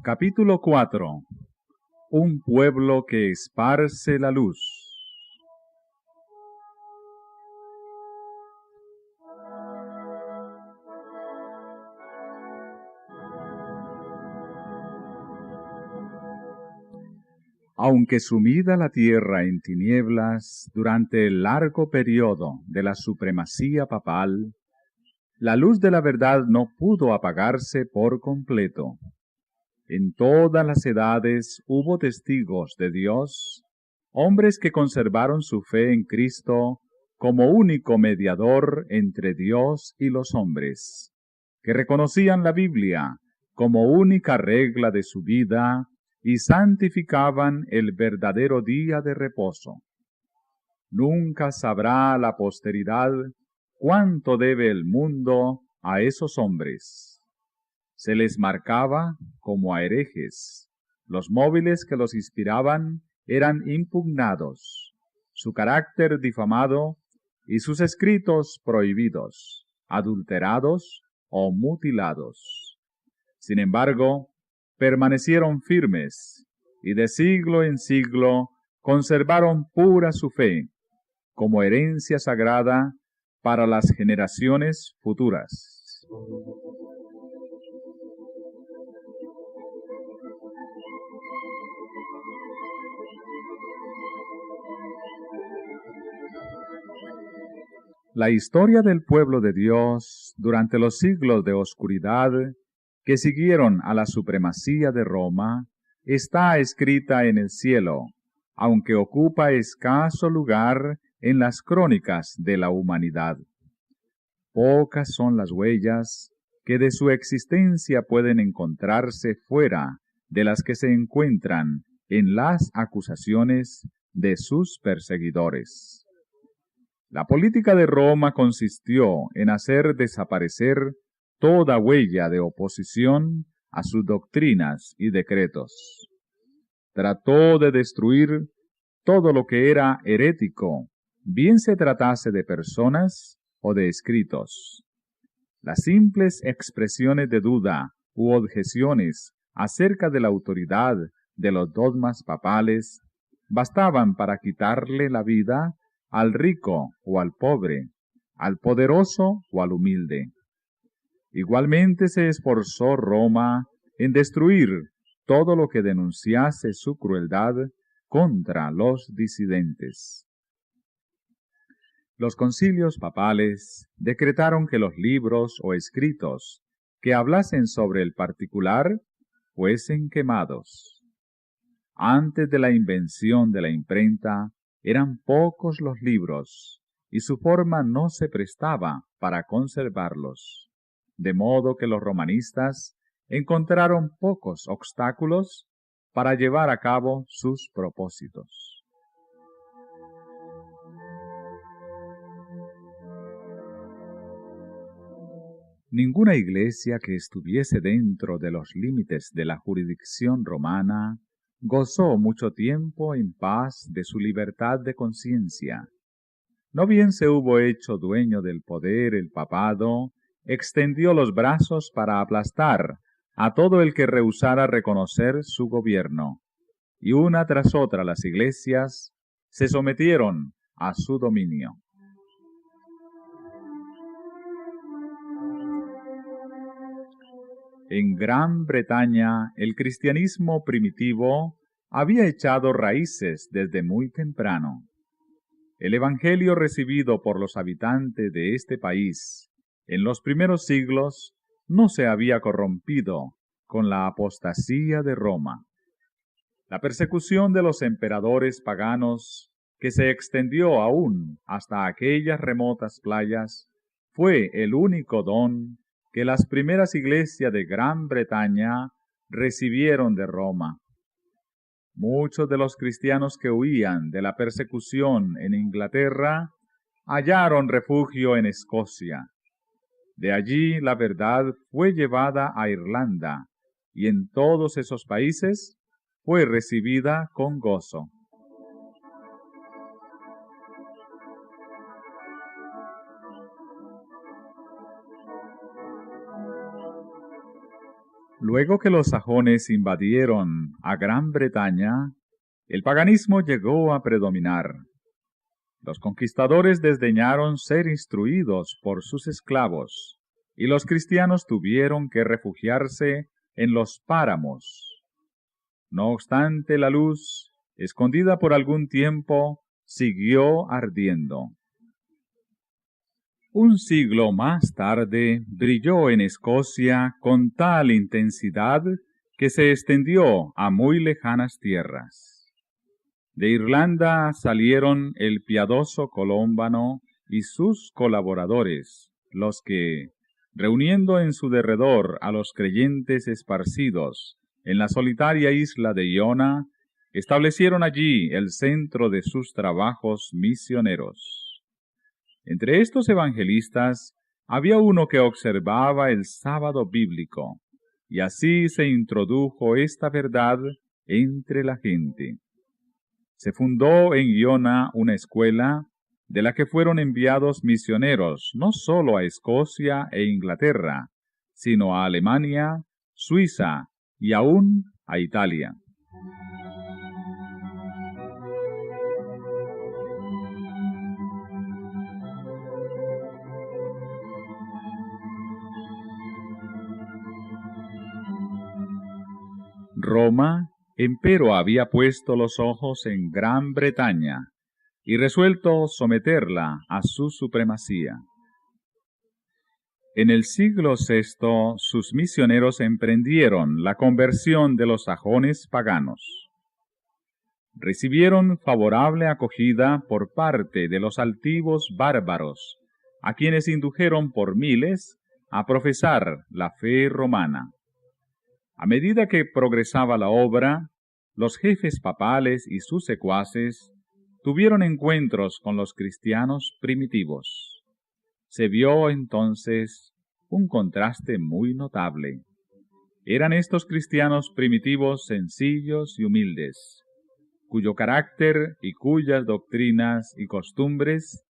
Capítulo 4. Un pueblo que esparce la luz. Aunque sumida la tierra en tinieblas durante el largo periodo de la supremacía papal, la luz de la verdad no pudo apagarse por completo. En todas las edades hubo testigos de Dios, hombres que conservaron su fe en Cristo como único mediador entre Dios y los hombres, que reconocían la Biblia como única regla de su vida y santificaban el verdadero día de reposo. Nunca sabrá la posteridad cuánto debe el mundo a esos hombres. Se les marcaba como a herejes. Los móviles que los inspiraban eran impugnados, su carácter difamado y sus escritos prohibidos, adulterados o mutilados. Sin embargo, permanecieron firmes y de siglo en siglo conservaron pura su fe, como herencia sagrada para las generaciones futuras. La historia del pueblo de Dios durante los siglos de oscuridad que siguieron a la supremacía de Roma está escrita en el cielo, aunque ocupa escaso lugar en las crónicas de la humanidad. Pocas son las huellas que de su existencia pueden encontrarse fuera de las que se encuentran en las acusaciones de sus perseguidores. La política de Roma consistió en hacer desaparecer toda huella de oposición a sus doctrinas y decretos. Trató de destruir todo lo que era herético, bien se tratase de personas o de escritos. Las simples expresiones de duda u objeciones acerca de la autoridad de los dogmas papales bastaban para quitarle la vida al rico o al pobre, al poderoso o al humilde. Igualmente se esforzó Roma en destruir todo lo que denunciase su crueldad contra los disidentes. Los concilios papales decretaron que los libros o escritos que hablasen sobre el particular fuesen quemados. Antes de la invención de la imprenta, eran pocos los libros, y su forma no se prestaba para conservarlos, de modo que los romanistas encontraron pocos obstáculos para llevar a cabo sus propósitos. Ninguna iglesia que estuviese dentro de los límites de la jurisdicción romana gozó mucho tiempo en paz de su libertad de conciencia. No bien se hubo hecho dueño del poder el papado, extendió los brazos para aplastar a todo el que rehusara reconocer su gobierno, y una tras otra las iglesias se sometieron a su dominio. En Gran Bretaña, el cristianismo primitivo había echado raíces desde muy temprano. El evangelio recibido por los habitantes de este país en los primeros siglos no se había corrompido con la apostasía de Roma. La persecución de los emperadores paganos, que se extendió aún hasta aquellas remotas playas, fue el único don que las primeras iglesias de Gran Bretaña recibieron de Roma. Muchos de los cristianos que huían de la persecución en Inglaterra hallaron refugio en Escocia. De allí la verdad fue llevada a Irlanda, y en todos esos países fue recibida con gozo. Luego que los sajones invadieron a Gran Bretaña, el paganismo llegó a predominar. Los conquistadores desdeñaron ser instruidos por sus esclavos, y los cristianos tuvieron que refugiarse en los páramos. No obstante, la luz, escondida por algún tiempo, siguió ardiendo. Un siglo más tarde brilló en Escocia con tal intensidad que se extendió a muy lejanas tierras. De Irlanda salieron el piadoso Colómbano y sus colaboradores, los que, reuniendo en su derredor a los creyentes esparcidos en la solitaria isla de Iona, establecieron allí el centro de sus trabajos misioneros. Entre estos evangelistas había uno que observaba el sábado bíblico, y así se introdujo esta verdad entre la gente. Se fundó en Iona una escuela de la que fueron enviados misioneros no solo a Escocia e Inglaterra, sino a Alemania, Suiza y aún a Italia. Roma, empero, había puesto los ojos en Gran Bretaña y resuelto someterla a su supremacía. En el siglo VI, sus misioneros emprendieron la conversión de los sajones paganos. Recibieron favorable acogida por parte de los altivos bárbaros, a quienes indujeron por miles a profesar la fe romana. A medida que progresaba la obra, los jefes papales y sus secuaces tuvieron encuentros con los cristianos primitivos. Se vio entonces un contraste muy notable. Eran estos cristianos primitivos sencillos y humildes, cuyo carácter y cuyas doctrinas y costumbres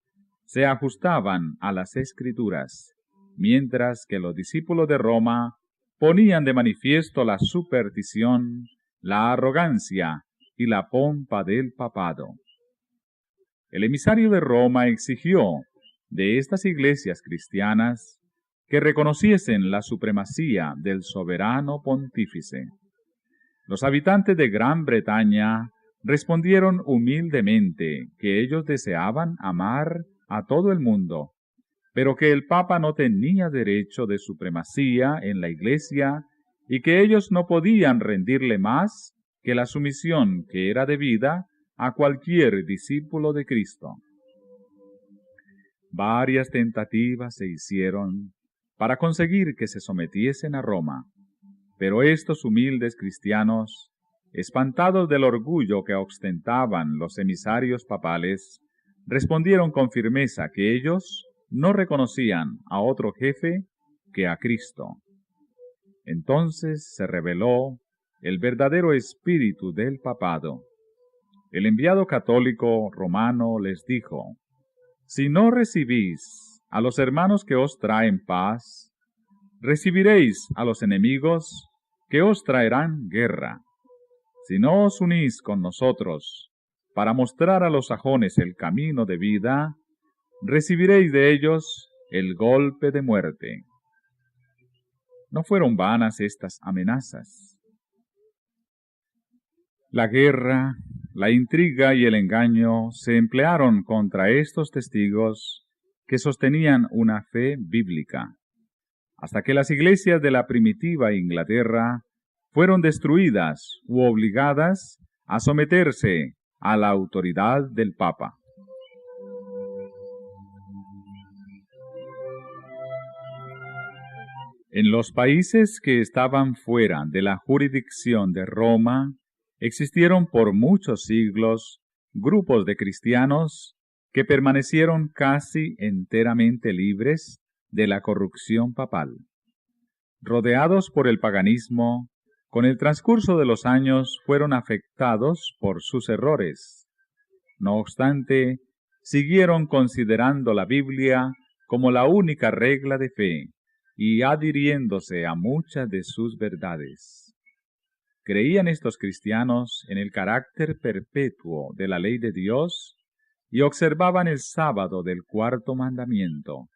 se ajustaban a las Escrituras, mientras que los discípulos de Roma ponían de manifiesto la superstición, la arrogancia y la pompa del papado. El emisario de Roma exigió de estas iglesias cristianas que reconociesen la supremacía del soberano pontífice. Los habitantes de Gran Bretaña respondieron humildemente que ellos deseaban amar a todo el mundo, pero que el Papa no tenía derecho de supremacía en la Iglesia y que ellos no podían rendirle más que la sumisión que era debida a cualquier discípulo de Cristo. Varias tentativas se hicieron para conseguir que se sometiesen a Roma, pero estos humildes cristianos, espantados del orgullo que ostentaban los emisarios papales, respondieron con firmeza que ellos no reconocían a otro jefe que a Cristo. Entonces se reveló el verdadero espíritu del papado. El enviado católico romano les dijo: si no recibís a los hermanos que os traen paz, recibiréis a los enemigos que os traerán guerra. Si no os unís con nosotros para mostrar a los sajones el camino de vida, recibiréis de ellos el golpe de muerte. No fueron vanas estas amenazas. La guerra, la intriga y el engaño se emplearon contra estos testigos que sostenían una fe bíblica, hasta que las iglesias de la primitiva Inglaterra fueron destruidas u obligadas a someterse a la autoridad del Papa. En los países que estaban fuera de la jurisdicción de Roma, existieron por muchos siglos grupos de cristianos que permanecieron casi enteramente libres de la corrupción papal. Rodeados por el paganismo, con el transcurso de los años fueron afectados por sus errores. No obstante, siguieron considerando la Biblia como la única regla de fe, y adhiriéndose a muchas de sus verdades. Creían estos cristianos en el carácter perpetuo de la ley de Dios y observaban el sábado del cuarto mandamiento.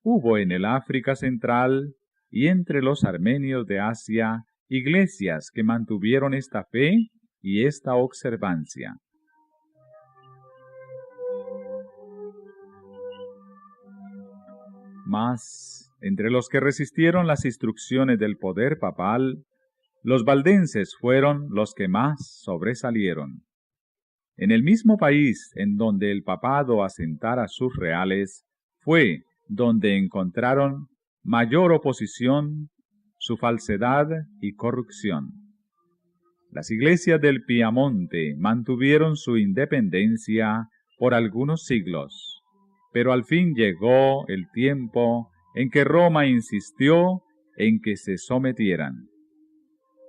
Hubo en el África Central y entre los armenios de Asia iglesias que mantuvieron esta fe y esta observancia. Mas, entre los que resistieron las instrucciones del poder papal, los valdenses fueron los que más sobresalieron. En el mismo país en donde el papado asentara sus reales, fue donde encontraron mayor oposición, su falsedad y corrupción. Las iglesias del Piamonte mantuvieron su independencia por algunos siglos, pero al fin llegó el tiempo en que Roma insistió en que se sometieran.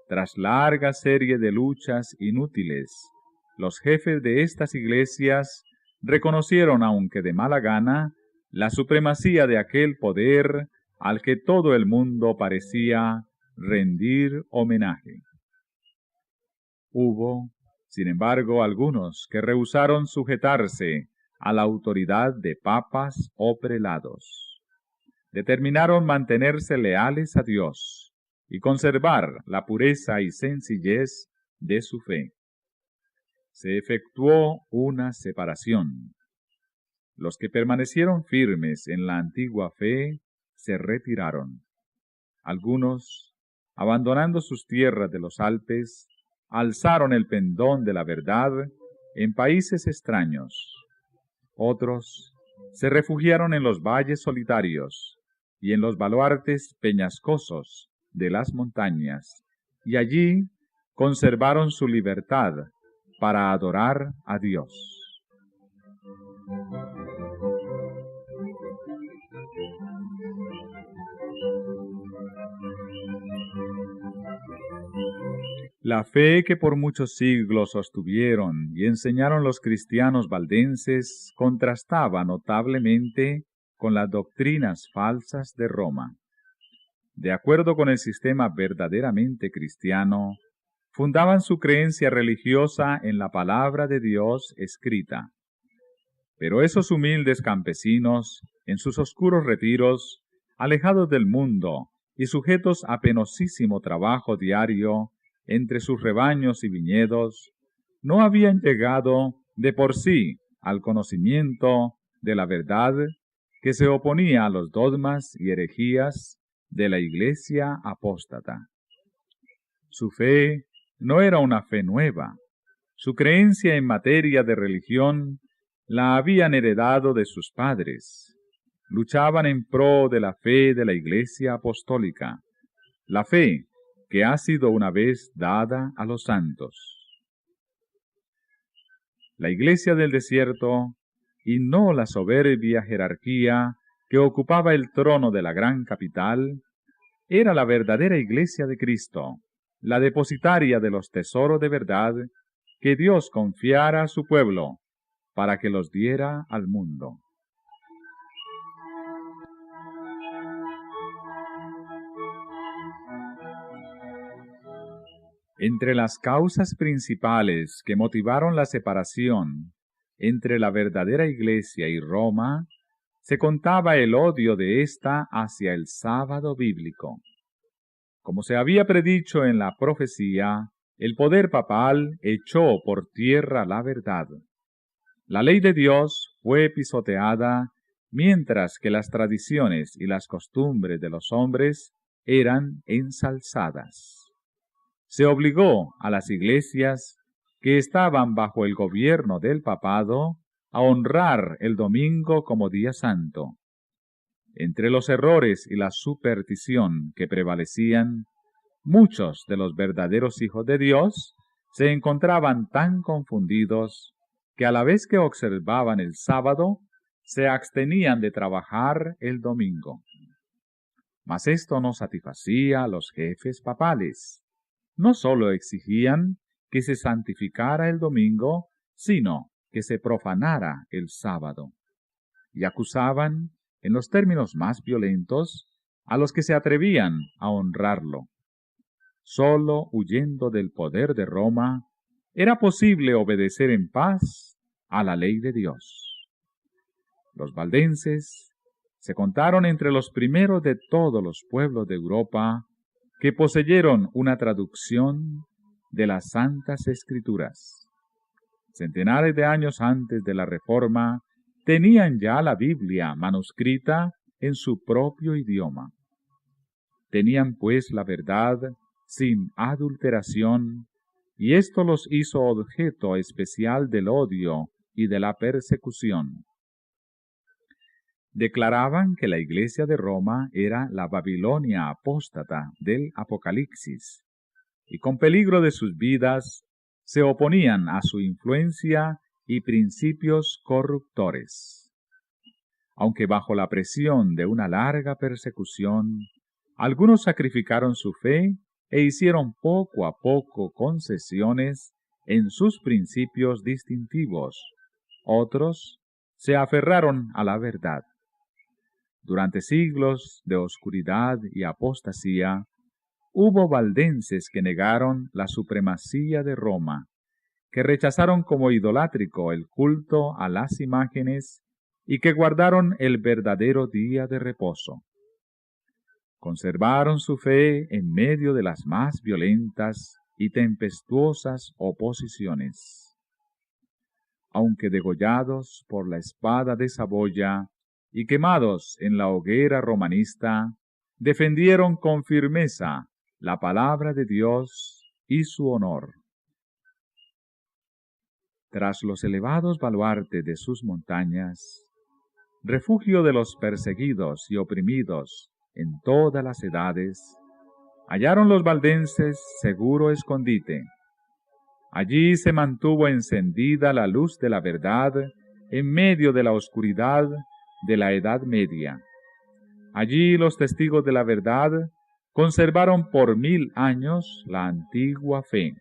Tras larga serie de luchas inútiles, los jefes de estas iglesias reconocieron, aunque de mala gana, la supremacía de aquel poder al que todo el mundo parecía rendir homenaje. Hubo, sin embargo, algunos que rehusaron sujetarse a la autoridad de papas o prelados. Determinaron mantenerse leales a Dios y conservar la pureza y sencillez de su fe. Se efectuó una separación. Los que permanecieron firmes en la antigua fe se retiraron. Algunos, abandonando sus tierras de los Alpes, alzaron el pendón de la verdad en países extraños. Otros se refugiaron en los valles solitarios y en los baluartes peñascosos de las montañas, y allí conservaron su libertad para adorar a Dios. La fe que por muchos siglos sostuvieron y enseñaron los cristianos valdenses contrastaba notablemente con las doctrinas falsas de Roma. De acuerdo con el sistema verdaderamente cristiano, fundaban su creencia religiosa en la palabra de Dios escrita. Pero esos humildes campesinos, en sus oscuros retiros, alejados del mundo y sujetos a penosísimo trabajo diario entre sus rebaños y viñedos, no habían llegado de por sí al conocimiento de la verdad que se oponía a los dogmas y herejías de la Iglesia apóstata. Su fe no era una fe nueva. Su creencia en materia de religión la habían heredado de sus padres. Luchaban en pro de la fe de la Iglesia apostólica, la fe que ha sido una vez dada a los santos. La Iglesia del desierto, y no la soberbia jerarquía que ocupaba el trono de la gran capital, era la verdadera Iglesia de Cristo, la depositaria de los tesoros de verdad que Dios confiara a su pueblo para que los diera al mundo. Entre las causas principales que motivaron la separación entre la verdadera Iglesia y Roma, se contaba el odio de ésta hacia el sábado bíblico. Como se había predicho en la profecía, el poder papal echó por tierra la verdad. La ley de Dios fue pisoteada, mientras que las tradiciones y las costumbres de los hombres eran ensalzadas. Se obligó a las iglesias que estaban bajo el gobierno del papado a honrar el domingo como día santo. Entre los errores y la superstición que prevalecían, muchos de los verdaderos hijos de Dios se encontraban tan confundidos que a la vez que observaban el sábado, se abstenían de trabajar el domingo. Mas esto no satisfacía a los jefes papales. No sólo exigían que se santificara el domingo, sino que se profanara el sábado. Y acusaban, en los términos más violentos, a los que se atrevían a honrarlo. Solo huyendo del poder de Roma era posible obedecer en paz a la ley de Dios. Los valdenses se contaron entre los primeros de todos los pueblos de Europa que poseyeron una traducción de las Santas Escrituras. Centenares de años antes de la Reforma, tenían ya la Biblia manuscrita en su propio idioma. Tenían pues la verdad sin adulteración, y esto los hizo objeto especial del odio y de la persecución. Declaraban que la Iglesia de Roma era la Babilonia apóstata del Apocalipsis, y con peligro de sus vidas se oponían a su influencia y principios corruptores. Aunque bajo la presión de una larga persecución, algunos sacrificaron su fe e hicieron poco a poco concesiones en sus principios distintivos. Otros se aferraron a la verdad. Durante siglos de oscuridad y apostasía, hubo valdenses que negaron la supremacía de Roma, que rechazaron como idolátrico el culto a las imágenes y que guardaron el verdadero día de reposo. Conservaron su fe en medio de las más violentas y tempestuosas oposiciones. Aunque degollados por la espada de Saboya y quemados en la hoguera romanista, defendieron con firmeza la palabra de Dios y su honor. Tras los elevados baluartes de sus montañas, refugio de los perseguidos y oprimidos en todas las edades, hallaron los valdenses seguro escondite. Allí se mantuvo encendida la luz de la verdad en medio de la oscuridad de la Edad Media. Allí los testigos de la verdad conservaron por 1000 años la antigua fe.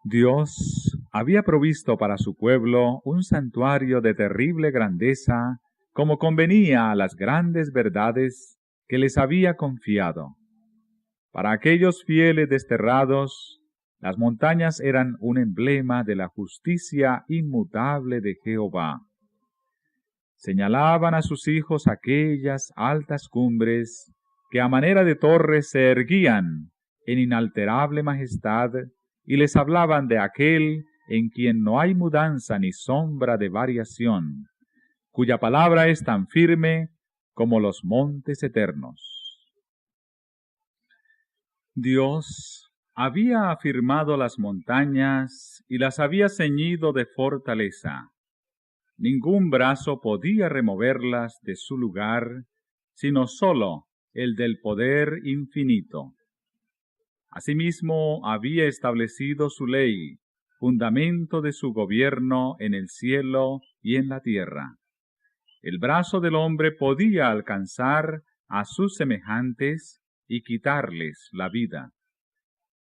Dios había provisto para su pueblo un santuario de terrible grandeza, como convenía a las grandes verdades que les había confiado. Para aquellos fieles desterrados, las montañas eran un emblema de la justicia inmutable de Jehová. Señalaban a sus hijos aquellas altas cumbres que a manera de torres se erguían en inalterable majestad, y les hablaban de aquel en quien no hay mudanza ni sombra de variación, cuya palabra es tan firme como los montes eternos. Dios había afirmado las montañas y las había ceñido de fortaleza. Ningún brazo podía removerlas de su lugar, sino sólo el del poder infinito. Asimismo, había establecido su ley, fundamento de su gobierno en el cielo y en la tierra. El brazo del hombre podía alcanzar a sus semejantes y quitarles la vida,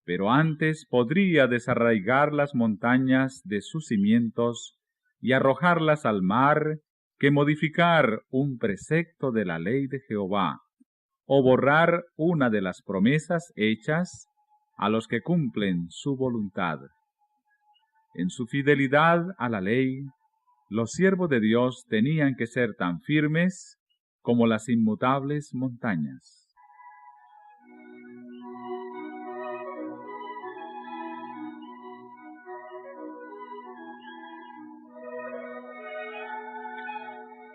pero antes podría desarraigar las montañas de sus cimientos y arrojarlas al mar que modificar un precepto de la ley de Jehová, o borrar una de las promesas hechas a los que cumplen su voluntad. En su fidelidad a la ley, los siervos de Dios tenían que ser tan firmes como las inmutables montañas.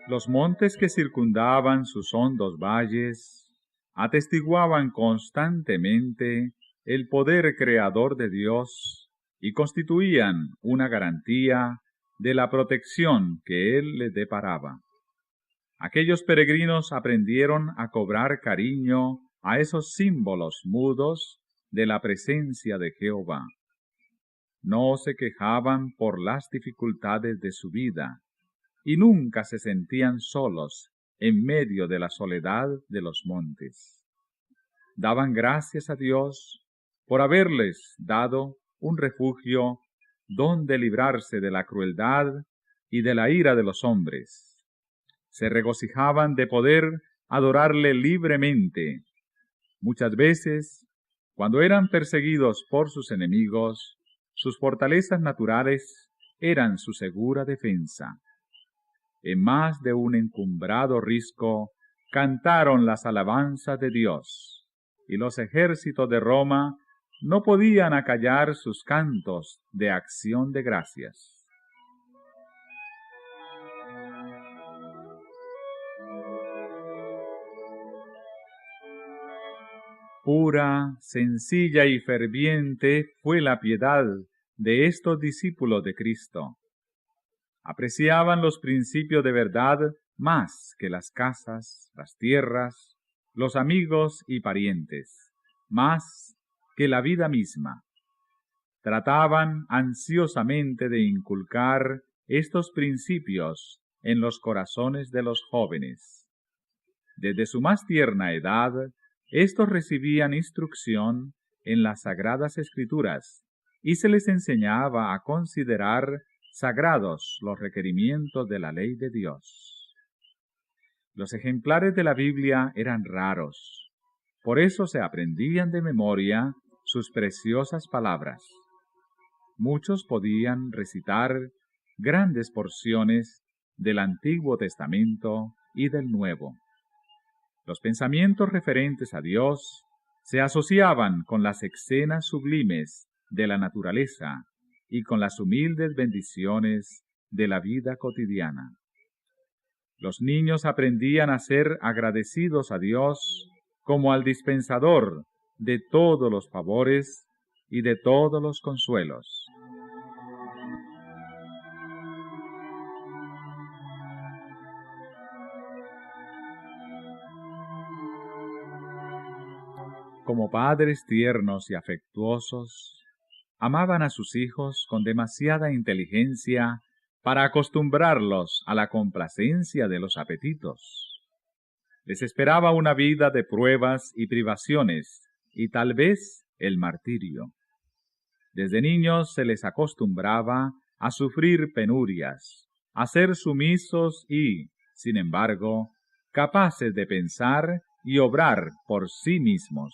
Los montes que circundaban sus hondos valles atestiguaban constantemente el poder creador de Dios y constituían una garantía de la protección que Él les deparaba. Aquellos peregrinos aprendieron a cobrar cariño a esos símbolos mudos de la presencia de Jehová. No se quejaban por las dificultades de su vida, y nunca se sentían solos en medio de la soledad de los montes. daban gracias a Dios por haberles dado un refugio donde librarse de la crueldad y de la ira de los hombres. Se regocijaban de poder adorarle libremente. Muchas veces, cuando eran perseguidos por sus enemigos, sus fortalezas naturales eran su segura defensa. En más de un encumbrado risco cantaron las alabanzas de Dios, y los ejércitos de Roma no podían acallar sus cantos de acción de gracias. Pura, sencilla y ferviente fue la piedad de estos discípulos de Cristo. Apreciaban los principios de verdad más que las casas, las tierras, los amigos y parientes, más que la vida misma. Trataban ansiosamente de inculcar estos principios en los corazones de los jóvenes. Desde su más tierna edad, estos recibían instrucción en las Sagradas Escrituras y se les enseñaba a considerar sagrados los requerimientos de la ley de Dios. Los ejemplares de la Biblia eran raros, por eso se aprendían de memoria sus preciosas palabras. Muchos podían recitar grandes porciones del Antiguo Testamento y del Nuevo. Los pensamientos referentes a Dios se asociaban con las escenas sublimes de la naturaleza y con las humildes bendiciones de la vida cotidiana. Los niños aprendían a ser agradecidos a Dios como al dispensador de todos los favores y de todos los consuelos. Como padres tiernos y afectuosos, amaban a sus hijos con demasiada inteligencia para acostumbrarlos a la complacencia de los apetitos. Les esperaba una vida de pruebas y privaciones, y tal vez el martirio. Desde niños se les acostumbraba a sufrir penurias, a ser sumisos y, sin embargo, capaces de pensar y obrar por sí mismos.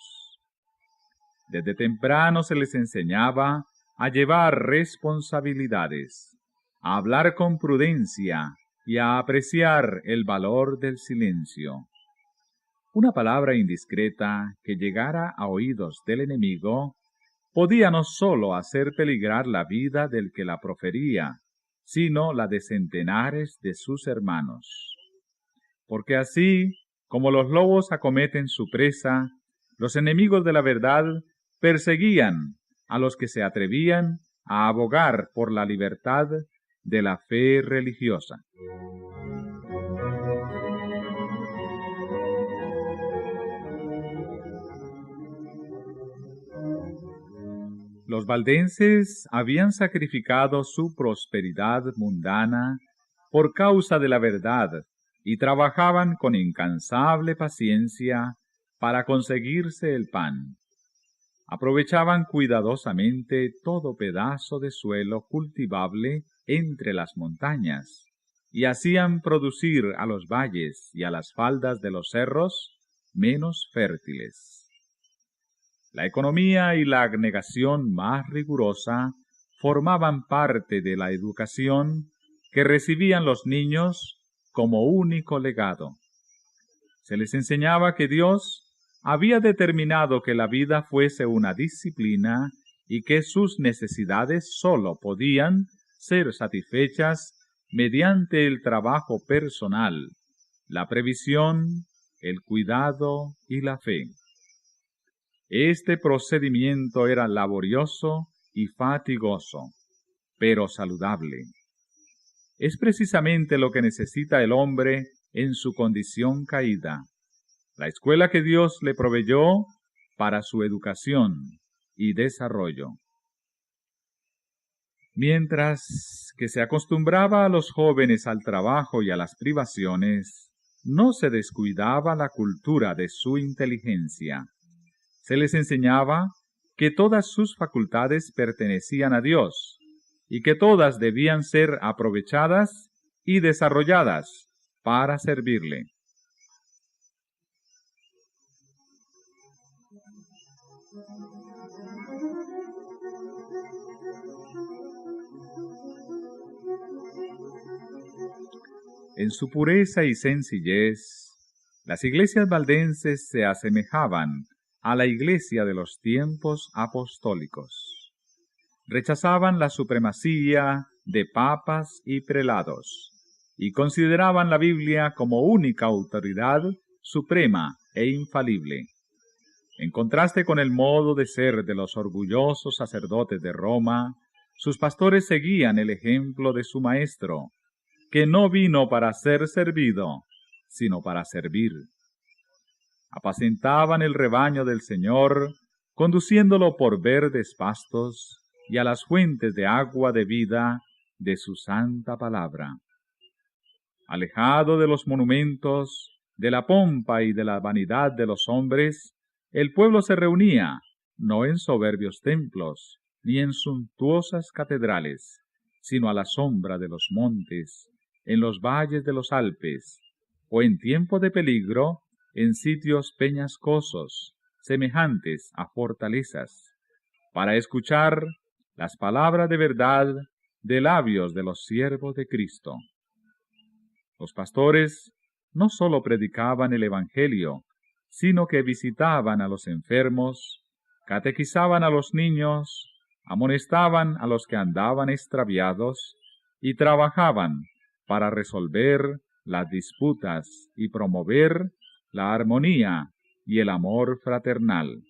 Desde temprano se les enseñaba a llevar responsabilidades, a hablar con prudencia y a apreciar el valor del silencio. Una palabra indiscreta que llegara a oídos del enemigo podía no sólo hacer peligrar la vida del que la profería, sino la de centenares de sus hermanos. Porque así como los lobos acometen su presa, los enemigos de la verdad perseguían a los que se atrevían a abogar por la libertad de la fe religiosa. Los valdenses habían sacrificado su prosperidad mundana por causa de la verdad y trabajaban con incansable paciencia para conseguirse el pan. Aprovechaban cuidadosamente todo pedazo de suelo cultivable entre las montañas y hacían producir a los valles y a las faldas de los cerros menos fértiles. La economía y la abnegación más rigurosa formaban parte de la educación que recibían los niños como único legado. Se les enseñaba que Dios había determinado que la vida fuese una disciplina y que sus necesidades sólo podían ser satisfechas mediante el trabajo personal, la previsión, el cuidado y la fe. Este procedimiento era laborioso y fatigoso, pero saludable. Es precisamente lo que necesita el hombre en su condición caída, la escuela que Dios le proveyó para su educación y desarrollo. Mientras que se acostumbraba a los jóvenes al trabajo y a las privaciones, no se descuidaba la cultura de su inteligencia. Se les enseñaba que todas sus facultades pertenecían a Dios y que todas debían ser aprovechadas y desarrolladas para servirle. En su pureza y sencillez, las iglesias valdenses se asemejaban a la iglesia de los tiempos apostólicos. Rechazaban la supremacía de papas y prelados y consideraban la Biblia como única autoridad suprema e infalible. En contraste con el modo de ser de los orgullosos sacerdotes de Roma, sus pastores seguían el ejemplo de su maestro, que no vino para ser servido, sino para servir. Apacentaban el rebaño del Señor, conduciéndolo por verdes pastos y a las fuentes de agua de vida de su santa palabra. Alejado de los monumentos, de la pompa y de la vanidad de los hombres, el pueblo se reunía, no en soberbios templos, ni en suntuosas catedrales, sino a la sombra de los montes, en los valles de los Alpes, o en tiempo de peligro, en sitios peñascosos, semejantes a fortalezas, para escuchar las palabras de verdad de labios de los siervos de Cristo. Los pastores no sólo predicaban el Evangelio, sino que visitaban a los enfermos, catequizaban a los niños, amonestaban a los que andaban extraviados y trabajaban para resolver las disputas y promover la armonía y el amor fraternal.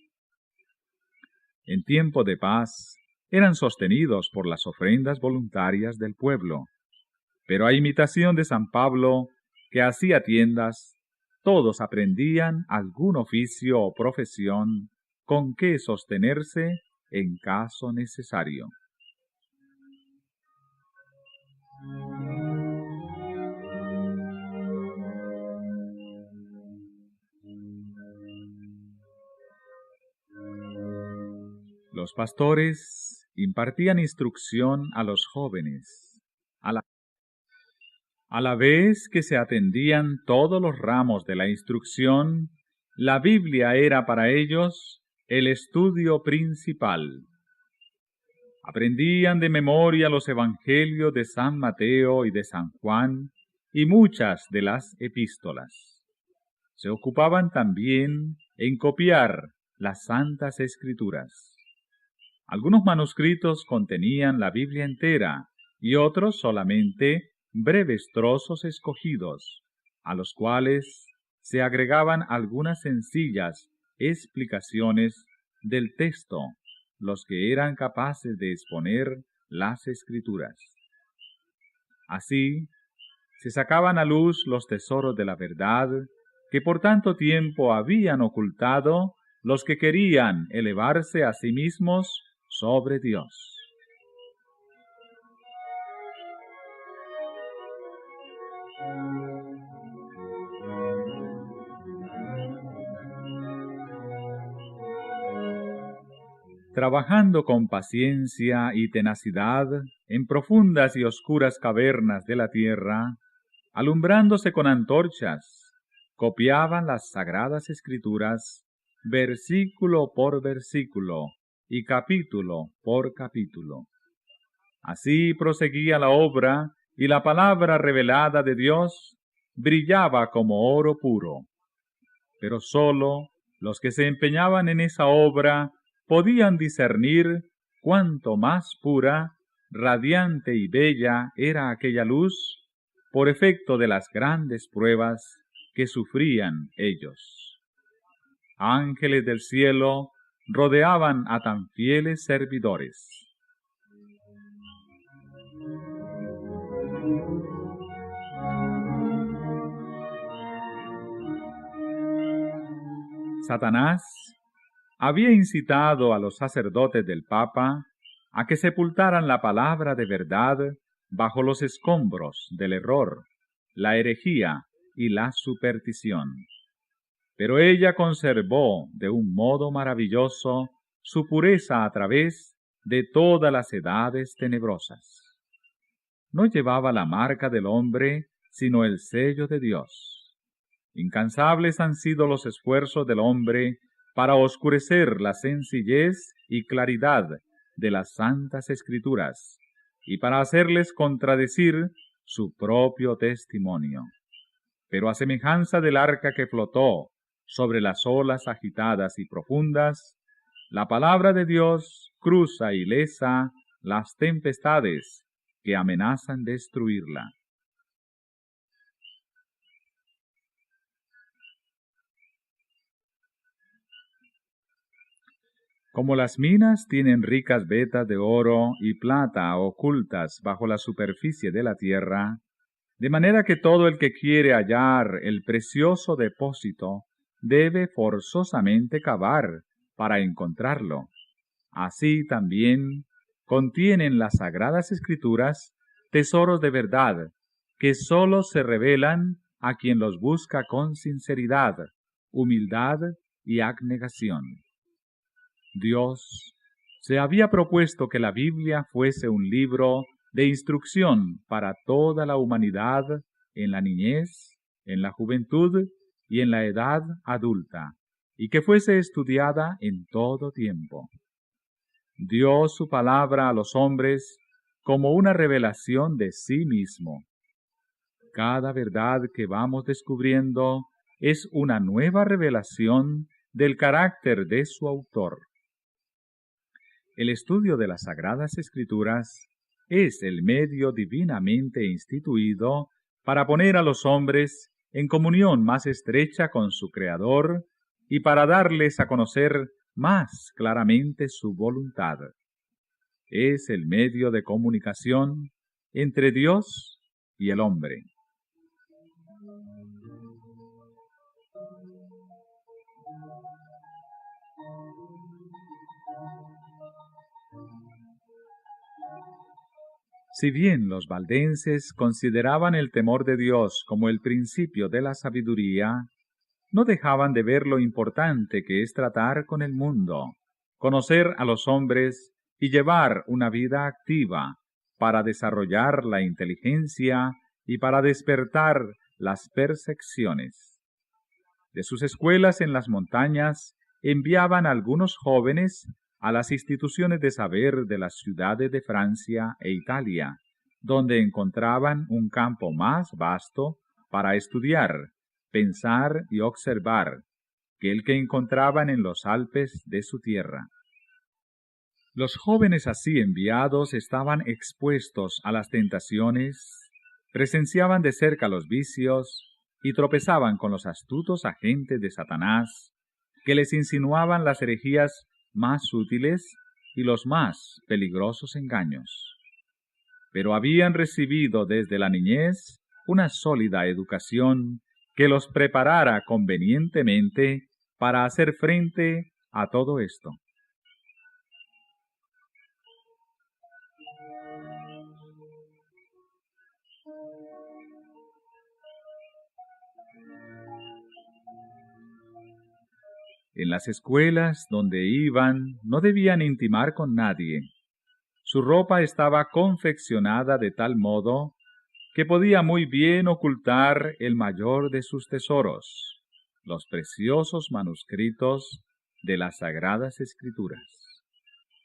En tiempo de paz eran sostenidos por las ofrendas voluntarias del pueblo, pero a imitación de San Pablo, que hacía tiendas, todos aprendían algún oficio o profesión con que sostenerse en caso necesario. Los pastores impartían instrucción a los jóvenes, a la vez que se atendían todos los ramos de la instrucción. La Biblia era para ellos el estudio principal. Aprendían de memoria los evangelios de San Mateo y de San Juan y muchas de las epístolas. Se ocupaban también en copiar las Santas Escrituras. Algunos manuscritos contenían la Biblia entera y otros solamente breves trozos escogidos, a los cuales se agregaban algunas sencillas explicaciones del texto, los que eran capaces de exponer las Escrituras. Así, se sacaban a luz los tesoros de la verdad que por tanto tiempo habían ocultado los que querían elevarse a sí mismos sobre Dios. Trabajando con paciencia y tenacidad en profundas y oscuras cavernas de la tierra, alumbrándose con antorchas, copiaban las sagradas escrituras versículo por versículo y capítulo por capítulo. Así proseguía la obra y la palabra revelada de Dios brillaba como oro puro. Pero sólo los que se empeñaban en esa obra podían discernir cuánto más pura, radiante y bella era aquella luz por efecto de las grandes pruebas que sufrían ellos. Ángeles del cielo rodeaban a tan fieles servidores. Satanás había incitado a los sacerdotes del Papa a que sepultaran la palabra de verdad bajo los escombros del error, la herejía y la superstición. pero ella conservó de un modo maravilloso su pureza a través de todas las edades tenebrosas. No llevaba la marca del hombre, sino el sello de Dios. Incansables han sido los esfuerzos del hombre para oscurecer la sencillez y claridad de las santas escrituras, y para hacerles contradecir su propio testimonio. Pero a semejanza del arca que flotó sobre las olas agitadas y profundas, la palabra de Dios cruza ilesa las tempestades que amenazan destruirla. Como las minas tienen ricas vetas de oro y plata ocultas bajo la superficie de la tierra, de manera que todo el que quiere hallar el precioso depósito debe forzosamente cavar para encontrarlo. Así también contienen las Sagradas Escrituras tesoros de verdad, que sólo se revelan a quien los busca con sinceridad, humildad y abnegación. Dios se había propuesto que la Biblia fuese un libro de instrucción para toda la humanidad en la niñez, en la juventud y en la edad adulta, y que fuese estudiada en todo tiempo. Dio su palabra a los hombres como una revelación de sí mismo. Cada verdad que vamos descubriendo es una nueva revelación del carácter de su autor. El estudio de las Sagradas Escrituras es el medio divinamente instituido para poner a los hombres en comunión más estrecha con su Creador y para darles a conocer más claramente su voluntad. Es el medio de comunicación entre Dios y el hombre. Si bien los valdenses consideraban el temor de Dios como el principio de la sabiduría, no dejaban de ver lo importante que es tratar con el mundo, conocer a los hombres y llevar una vida activa para desarrollar la inteligencia y para despertar las percepciones. De sus escuelas en las montañas enviaban algunos jóvenes a las instituciones de saber de las ciudades de Francia e Italia, donde encontraban un campo más vasto para estudiar, pensar y observar que el que encontraban en los Alpes de su tierra. Los jóvenes así enviados estaban expuestos a las tentaciones, presenciaban de cerca los vicios y tropezaban con los astutos agentes de Satanás, que les insinuaban las herejías más sutiles y los más peligrosos engaños. Pero habían recibido desde la niñez una sólida educación que los preparara convenientemente para hacer frente a todo esto. En las escuelas donde iban no debían intimar con nadie. Su ropa estaba confeccionada de tal modo que podía muy bien ocultar el mayor de sus tesoros, los preciosos manuscritos de las Sagradas Escrituras.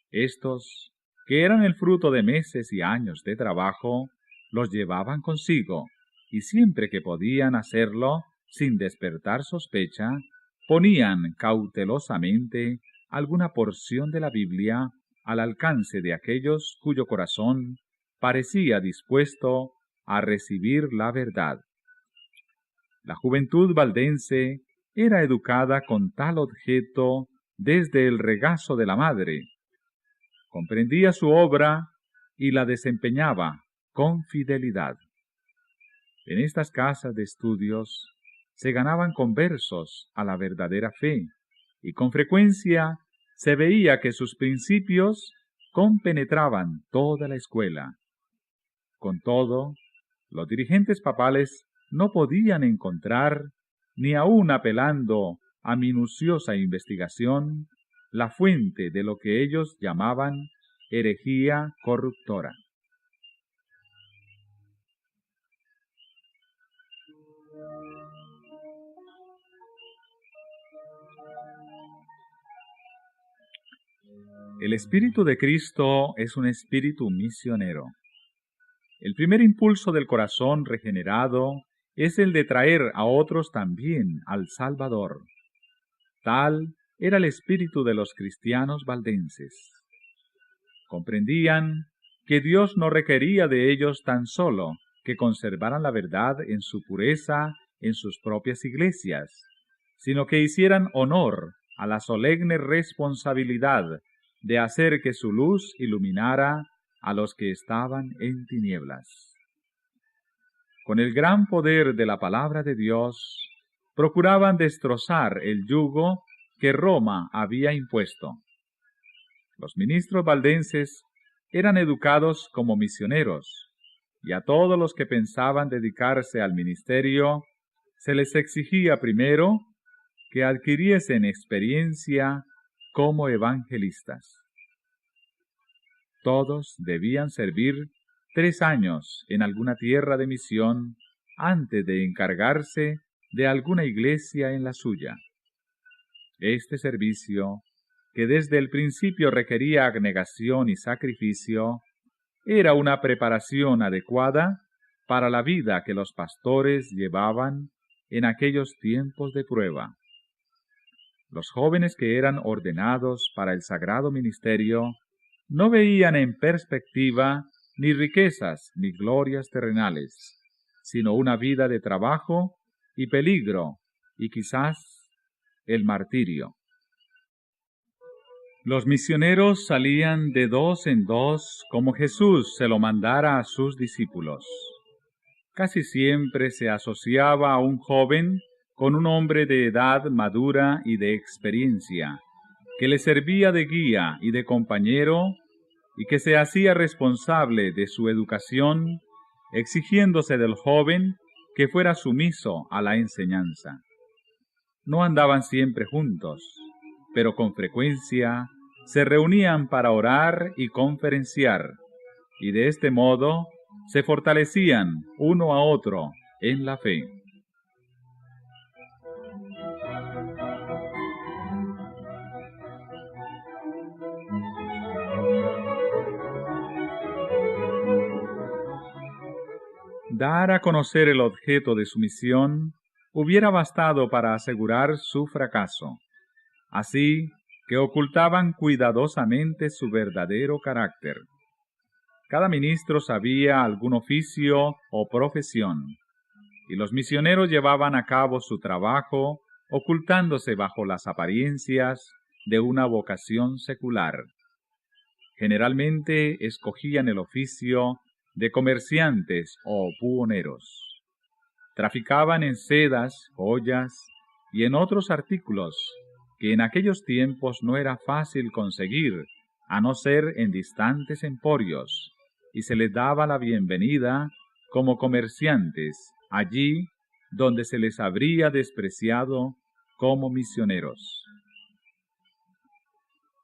Estos, que eran el fruto de meses y años de trabajo, los llevaban consigo, y siempre que podían hacerlo sin despertar sospecha, ponían cautelosamente alguna porción de la Biblia al alcance de aquellos cuyo corazón parecía dispuesto a recibir la verdad. La juventud valdense era educada con tal objeto desde el regazo de la madre. Comprendía su obra y la desempeñaba con fidelidad. En estas casas de estudios se ganaban conversos a la verdadera fe, y con frecuencia se veía que sus principios compenetraban toda la escuela. Con todo, los dirigentes papales no podían encontrar, ni aun apelando a minuciosa investigación la fuente de lo que ellos llamaban herejía corruptora. El Espíritu de Cristo es un espíritu misionero. El primer impulso del corazón regenerado es el de traer a otros también al Salvador. Tal era el espíritu de los cristianos valdenses. Comprendían que Dios no requería de ellos tan solo que conservaran la verdad en su pureza en sus propias iglesias, sino que hicieran honor a la solemne responsabilidad de hacer que su luz iluminara a los que estaban en tinieblas. Con el gran poder de la palabra de Dios, procuraban destrozar el yugo que Roma había impuesto. Los ministros valdenses eran educados como misioneros, y a todos los que pensaban dedicarse al ministerio se les exigía primero que adquiriesen experiencia como evangelistas. Todos debían servir 3 años en alguna tierra de misión antes de encargarse de alguna iglesia en la suya. Este servicio, que desde el principio requería abnegación y sacrificio, era una preparación adecuada para la vida que los pastores llevaban en aquellos tiempos de prueba. Los jóvenes que eran ordenados para el sagrado ministerio no veían en perspectiva ni riquezas ni glorias terrenales, sino una vida de trabajo y peligro y quizás el martirio. Los misioneros salían de 2 en 2 como Jesús se lo mandara a sus discípulos. Casi siempre se asociaba a un joven con un hombre de edad madura y de experiencia, que le servía de guía y de compañero, y que se hacía responsable de su educación, exigiéndose del joven que fuera sumiso a la enseñanza. No andaban siempre juntos, pero con frecuencia se reunían para orar y conferenciar, y de este modo se fortalecían uno a otro en la fe. Dar a conocer el objeto de su misión hubiera bastado para asegurar su fracaso. Así que ocultaban cuidadosamente su verdadero carácter. Cada ministro sabía algún oficio o profesión, y los misioneros llevaban a cabo su trabajo ocultándose bajo las apariencias de una vocación secular. Generalmente escogían el oficio de comerciantes o buhoneros. Traficaban en sedas, joyas y en otros artículos que en aquellos tiempos no era fácil conseguir, a no ser en distantes emporios, y se les daba la bienvenida como comerciantes allí donde se les habría despreciado como misioneros.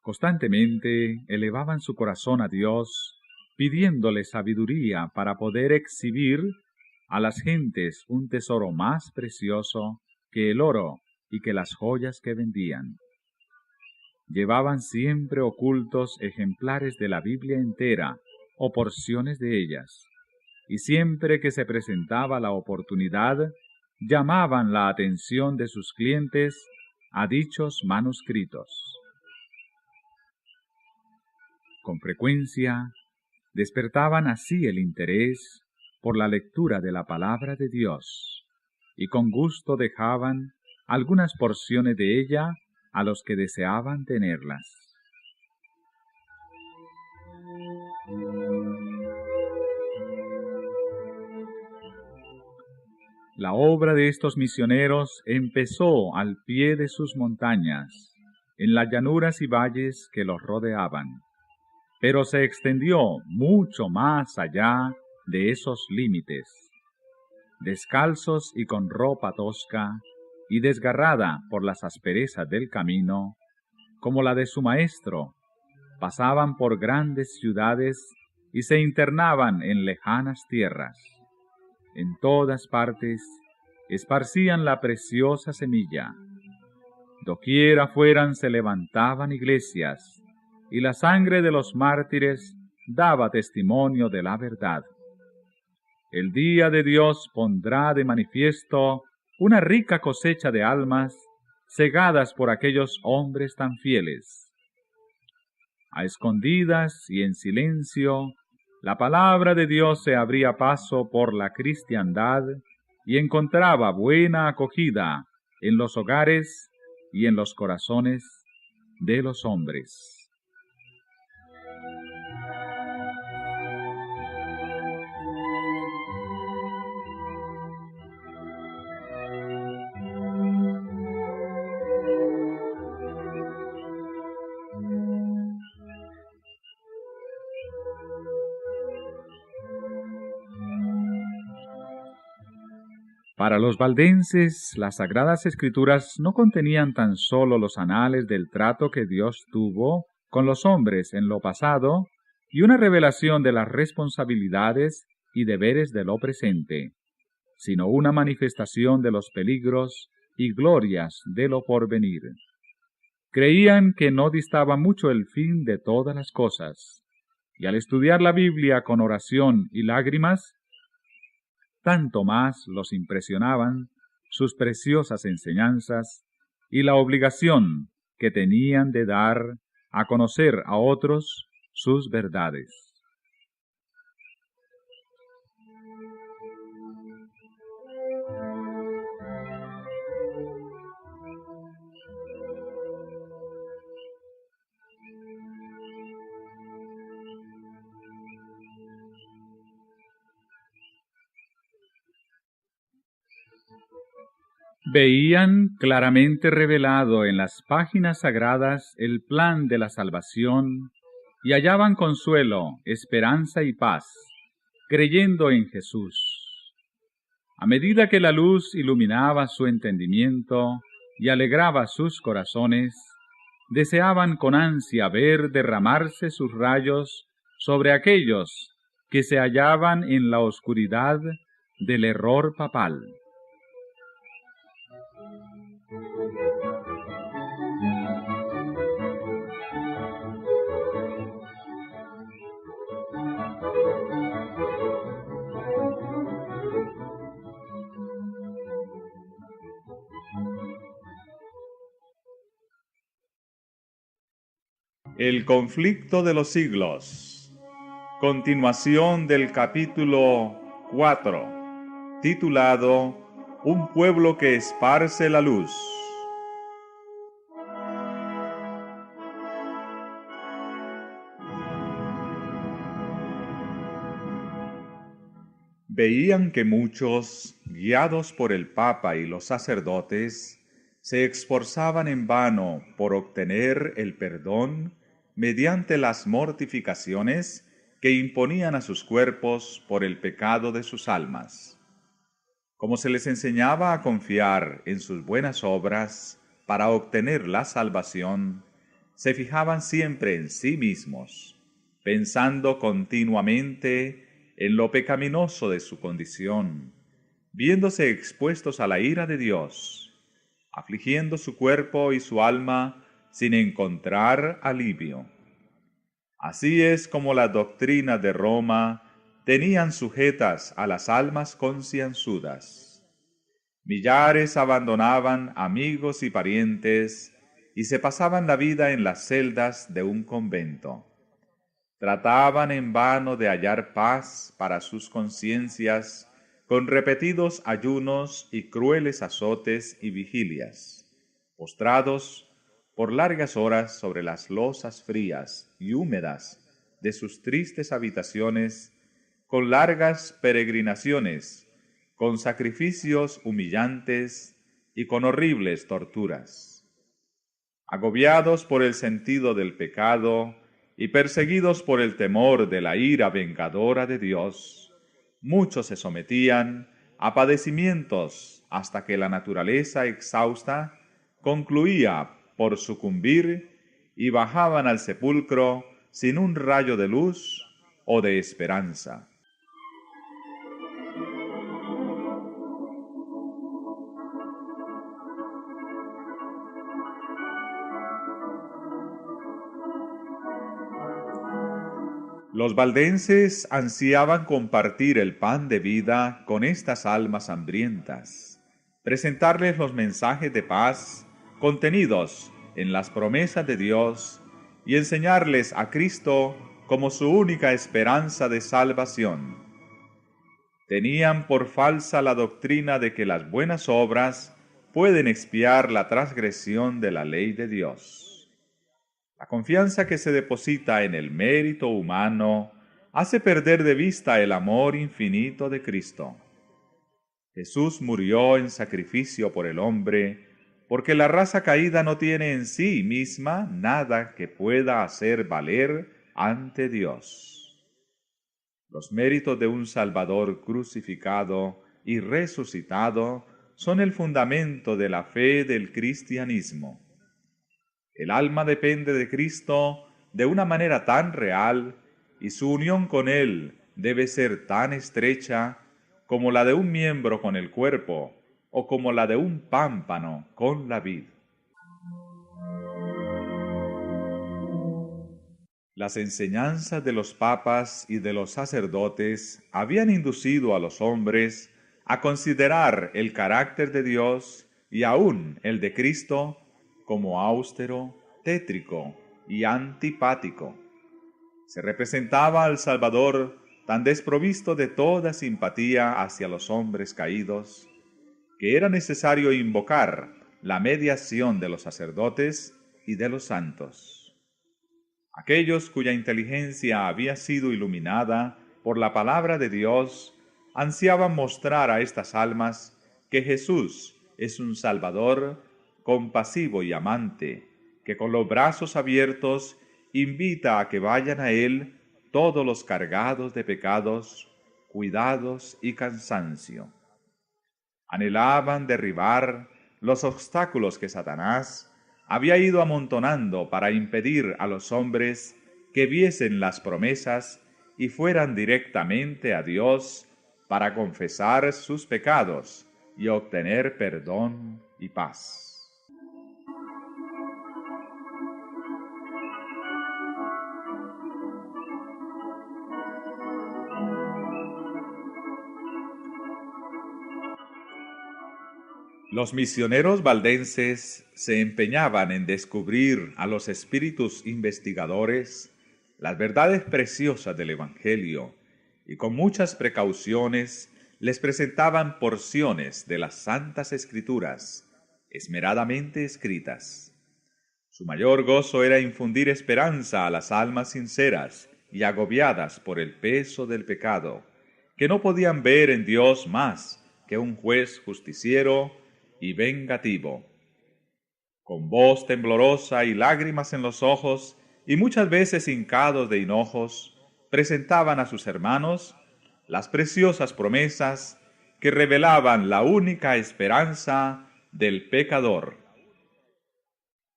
Constantemente elevaban su corazón a Dios, pidiéndole sabiduría para poder exhibir a las gentes un tesoro más precioso que el oro y que las joyas que vendían. Llevaban siempre ocultos ejemplares de la Biblia entera o porciones de ellas, y siempre que se presentaba la oportunidad, llamaban la atención de sus clientes a dichos manuscritos. Con frecuencia, despertaban así el interés por la lectura de la palabra de Dios, y con gusto dejaban algunas porciones de ella a los que deseaban tenerlas. La obra de estos misioneros empezó al pie de sus montañas, en las llanuras y valles que los rodeaban, pero se extendió mucho más allá de esos límites. Descalzos y con ropa tosca, y desgarrada por las asperezas del camino, como la de su maestro, pasaban por grandes ciudades y se internaban en lejanas tierras. En todas partes esparcían la preciosa semilla. Doquiera fueran se levantaban iglesias, y la sangre de los mártires daba testimonio de la verdad. El día de Dios pondrá de manifiesto una rica cosecha de almas cegadas por aquellos hombres tan fieles. A escondidas y en silencio, la palabra de Dios se abría paso por la cristiandad y encontraba buena acogida en los hogares y en los corazones de los hombres. Para los valdenses, las Sagradas Escrituras no contenían tan solo los anales del trato que Dios tuvo con los hombres en lo pasado y una revelación de las responsabilidades y deberes de lo presente, sino una manifestación de los peligros y glorias de lo porvenir. Creían que no distaba mucho el fin de todas las cosas, y al estudiar la Biblia con oración y lágrimas, tanto más los impresionaban sus preciosas enseñanzas y la obligación que tenían de dar a conocer a otros sus verdades. Veían claramente revelado en las páginas sagradas el plan de la salvación y hallaban consuelo, esperanza y paz, creyendo en Jesús. A medida que la luz iluminaba su entendimiento y alegraba sus corazones, deseaban con ansia ver derramarse sus rayos sobre aquellos que se hallaban en la oscuridad del error papal. El conflicto de los siglos. Continuación del capítulo 4, titulado Un pueblo que esparce la luz. Veían que muchos, guiados por el Papa y los sacerdotes, se esforzaban en vano por obtener el perdón mediante las mortificaciones que imponían a sus cuerpos por el pecado de sus almas. Como se les enseñaba a confiar en sus buenas obras para obtener la salvación, se fijaban siempre en sí mismos, pensando continuamente en lo pecaminoso de su condición, viéndose expuestos a la ira de Dios, afligiendo su cuerpo y su alma sin encontrar alivio. Así es como la doctrina de Roma tenían sujetas a las almas concienzudas. Millares abandonaban amigos y parientes y se pasaban la vida en las celdas de un convento. Trataban en vano de hallar paz para sus conciencias con repetidos ayunos y crueles azotes y vigilias, postrados por largas horas sobre las losas frías y húmedas de sus tristes habitaciones, con largas peregrinaciones, con sacrificios humillantes y con horribles torturas. Agobiados por el sentido del pecado y perseguidos por el temor de la ira vengadora de Dios, muchos se sometían a padecimientos hasta que la naturaleza exhausta concluía por sucumbir y bajaban al sepulcro sin un rayo de luz o de esperanza. Los valdenses ansiaban compartir el pan de vida con estas almas hambrientas, presentarles los mensajes de paz contenidos en las promesas de Dios y enseñarles a Cristo como su única esperanza de salvación. Tenían por falsa la doctrina de que las buenas obras pueden expiar la transgresión de la ley de Dios. La confianza que se deposita en el mérito humano hace perder de vista el amor infinito de Cristo. Jesús murió en sacrificio por el hombre, porque la raza caída no tiene en sí misma nada que pueda hacer valer ante Dios. Los méritos de un Salvador crucificado y resucitado son el fundamento de la fe del cristianismo. El alma depende de Cristo de una manera tan real y su unión con Él debe ser tan estrecha como la de un miembro con el cuerpo o como la de un pámpano con la vid. Las enseñanzas de los papas y de los sacerdotes habían inducido a los hombres a considerar el carácter de Dios y aún el de Cristo como austero, tétrico y antipático. Se representaba al Salvador tan desprovisto de toda simpatía hacia los hombres caídos, que era necesario invocar la mediación de los sacerdotes y de los santos. Aquellos cuya inteligencia había sido iluminada por la palabra de Dios ansiaban mostrar a estas almas que Jesús es un Salvador compasivo y amante, que con los brazos abiertos invita a que vayan a Él todos los cargados de pecados, cuidados y cansancio. Anhelaban derribar los obstáculos que Satanás había ido amontonando para impedir a los hombres que viesen las promesas y fueran directamente a Dios para confesar sus pecados y obtener perdón y paz. Los misioneros valdenses se empeñaban en descubrir a los espíritus investigadores las verdades preciosas del Evangelio y con muchas precauciones les presentaban porciones de las Santas Escrituras, esmeradamente escritas. Su mayor gozo era infundir esperanza a las almas sinceras y agobiadas por el peso del pecado, que no podían ver en Dios más que un juez justiciero y vengativo. Con voz temblorosa y lágrimas en los ojos, y muchas veces hincados de hinojos, presentaban a sus hermanos las preciosas promesas que revelaban la única esperanza del pecador.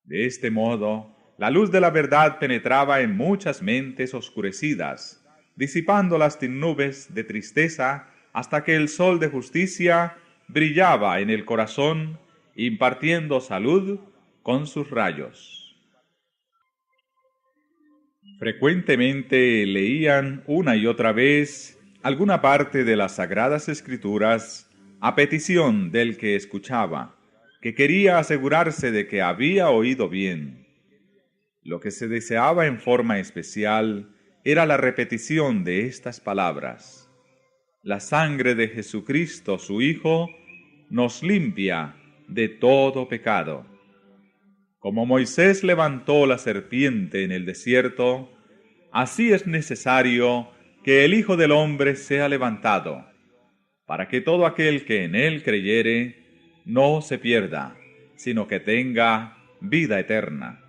De este modo, la luz de la verdad penetraba en muchas mentes oscurecidas, disipando las nubes de tristeza hasta que el sol de justicia brillaba en el corazón, impartiendo salud con sus rayos. Frecuentemente leían una y otra vez alguna parte de las Sagradas Escrituras a petición del que escuchaba, que quería asegurarse de que había oído bien. Lo que se deseaba en forma especial era la repetición de estas palabras: la sangre de Jesucristo, su Hijo, nos limpia de todo pecado. Como Moisés levantó la serpiente en el desierto, así es necesario que el Hijo del Hombre sea levantado, para que todo aquel que en él creyere no se pierda, sino que tenga vida eterna.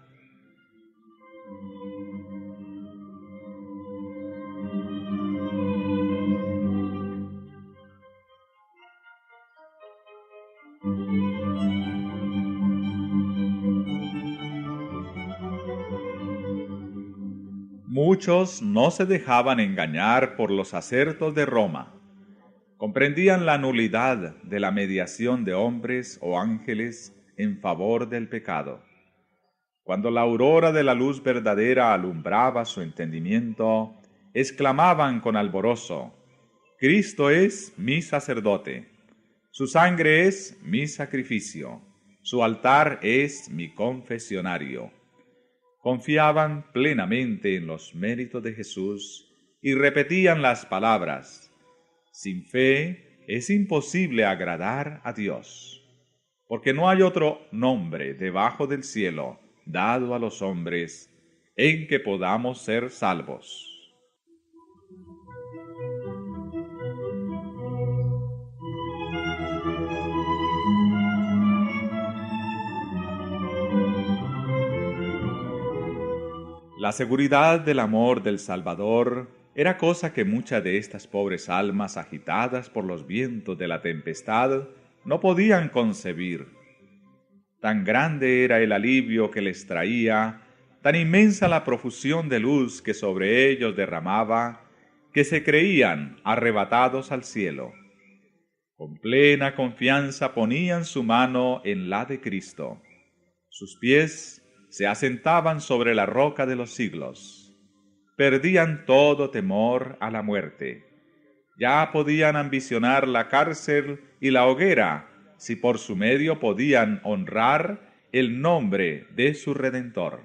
Muchos no se dejaban engañar por los acertos de Roma. Comprendían la nulidad de la mediación de hombres o ángeles en favor del pecado. Cuando la aurora de la luz verdadera alumbraba su entendimiento, exclamaban con alborozo: Cristo es mi sacerdote, su sangre es mi sacrificio, su altar es mi confesionario. Confiaban plenamente en los méritos de Jesús y repetían las palabras: sin fe es imposible agradar a Dios, porque no hay otro nombre debajo del cielo dado a los hombres en que podamos ser salvos. La seguridad del amor del Salvador era cosa que muchas de estas pobres almas agitadas por los vientos de la tempestad no podían concebir. Tan grande era el alivio que les traía, tan inmensa la profusión de luz que sobre ellos derramaba, que se creían arrebatados al cielo. Con plena confianza ponían su mano en la de Cristo. Sus pies se asentaban sobre la roca de los siglos. Perdían todo temor a la muerte. Ya podían ambicionar la cárcel y la hoguera, si por su medio podían honrar el nombre de su Redentor.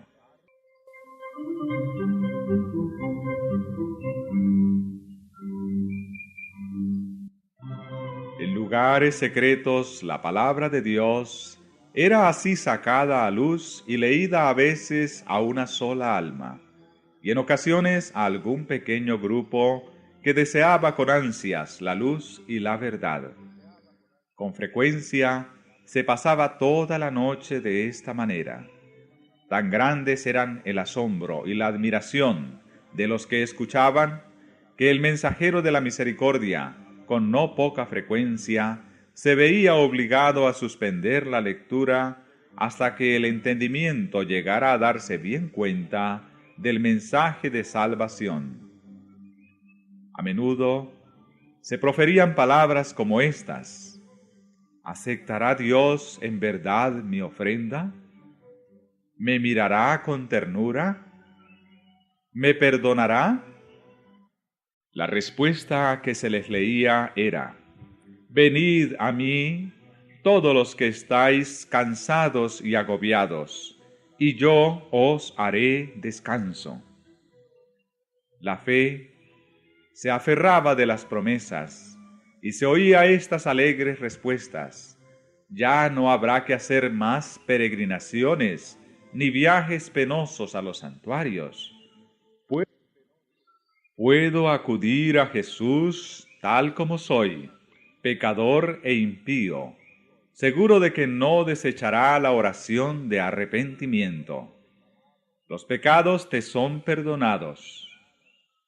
En lugares secretos la palabra de Dios era así sacada a luz y leída a veces a una sola alma, y en ocasiones a algún pequeño grupo que deseaba con ansias la luz y la verdad. Con frecuencia se pasaba toda la noche de esta manera. Tan grandes eran el asombro y la admiración de los que escuchaban, que el mensajero de la misericordia, con no poca frecuencia, se veía obligado a suspender la lectura hasta que el entendimiento llegara a darse bien cuenta del mensaje de salvación. A menudo se proferían palabras como estas: ¿aceptará Dios en verdad mi ofrenda? ¿Me mirará con ternura? ¿Me perdonará? La respuesta que se les leía era: venid a mí, todos los que estáis cansados y agobiados, y yo os haré descanso. La fe se aferraba de las promesas, y se oía estas alegres respuestas: ya no habrá que hacer más peregrinaciones, ni viajes penosos a los santuarios. Puedo acudir a Jesús tal como soy, pecador e impío, seguro de que no desechará la oración de arrepentimiento. Los pecados te son perdonados.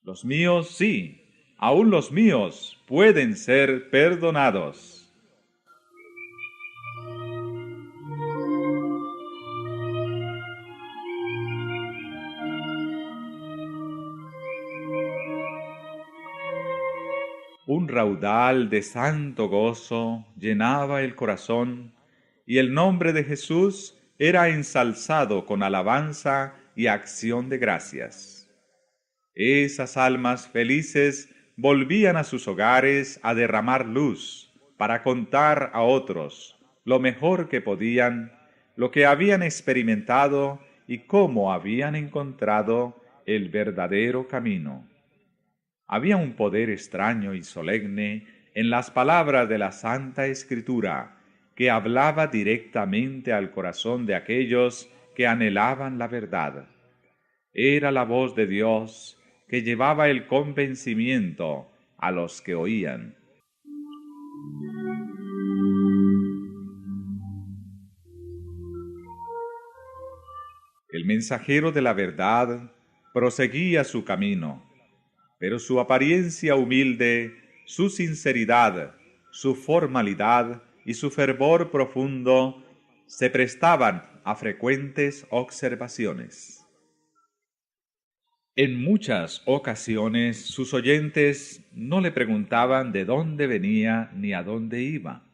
Los míos sí, aún los míos pueden ser perdonados. Un raudal de santo gozo llenaba el corazón, y el nombre de Jesús era ensalzado con alabanza y acción de gracias. Esas almas felices volvían a sus hogares a derramar luz para contar a otros lo mejor que podían, lo que habían experimentado y cómo habían encontrado el verdadero camino. Había un poder extraño y solemne en las palabras de la Santa Escritura, que hablaba directamente al corazón de aquellos que anhelaban la verdad. Era la voz de Dios que llevaba el convencimiento a los que oían. El mensajero de la verdad proseguía su camino, pero su apariencia humilde, su sinceridad, su formalidad y su fervor profundo se prestaban a frecuentes observaciones. En muchas ocasiones sus oyentes no le preguntaban de dónde venía ni a dónde iba.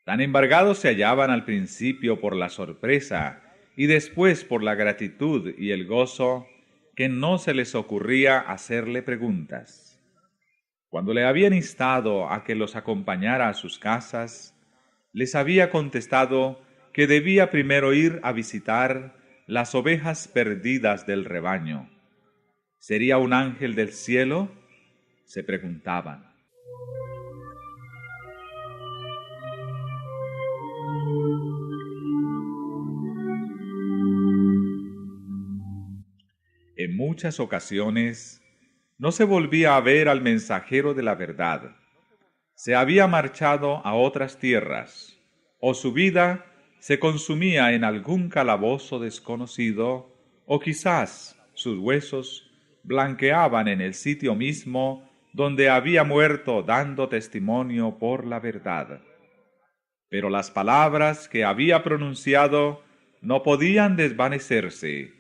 Tan embargados se hallaban al principio por la sorpresa y después por la gratitud y el gozo, que no se les ocurría hacerle preguntas. Cuando le habían instado a que los acompañara a sus casas, les había contestado que debía primero ir a visitar las ovejas perdidas del rebaño. ¿Sería un ángel del cielo?, se preguntaban. En muchas ocasiones no se volvía a ver al mensajero de la verdad. Se había marchado a otras tierras, o su vida se consumía en algún calabozo desconocido, o quizás sus huesos blanqueaban en el sitio mismo donde había muerto dando testimonio por la verdad. Pero las palabras que había pronunciado no podían desvanecerse.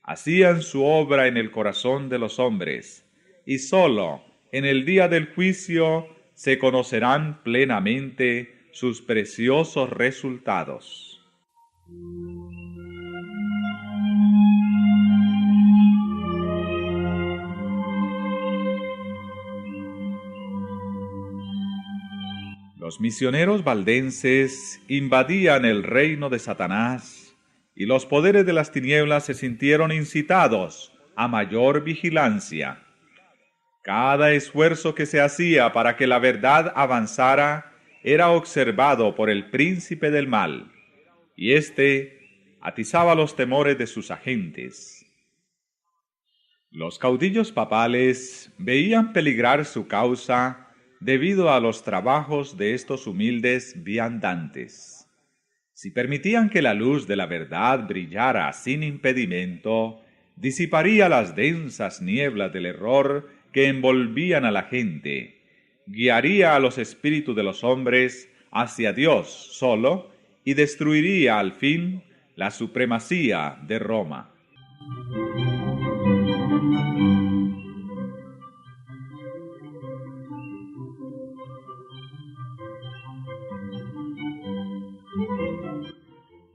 Hacían su obra en el corazón de los hombres, y sólo en el día del juicio se conocerán plenamente sus preciosos resultados. Los misioneros valdenses invadían el reino de Satanás, y los poderes de las tinieblas se sintieron incitados a mayor vigilancia. Cada esfuerzo que se hacía para que la verdad avanzara era observado por el príncipe del mal, y éste atizaba los temores de sus agentes. Los caudillos papales veían peligrar su causa debido a los trabajos de estos humildes viandantes. Si permitían que la luz de la verdad brillara sin impedimento, disiparía las densas nieblas del error que envolvían a la gente, guiaría a los espíritus de los hombres hacia Dios solo y destruiría al fin la supremacía de Roma.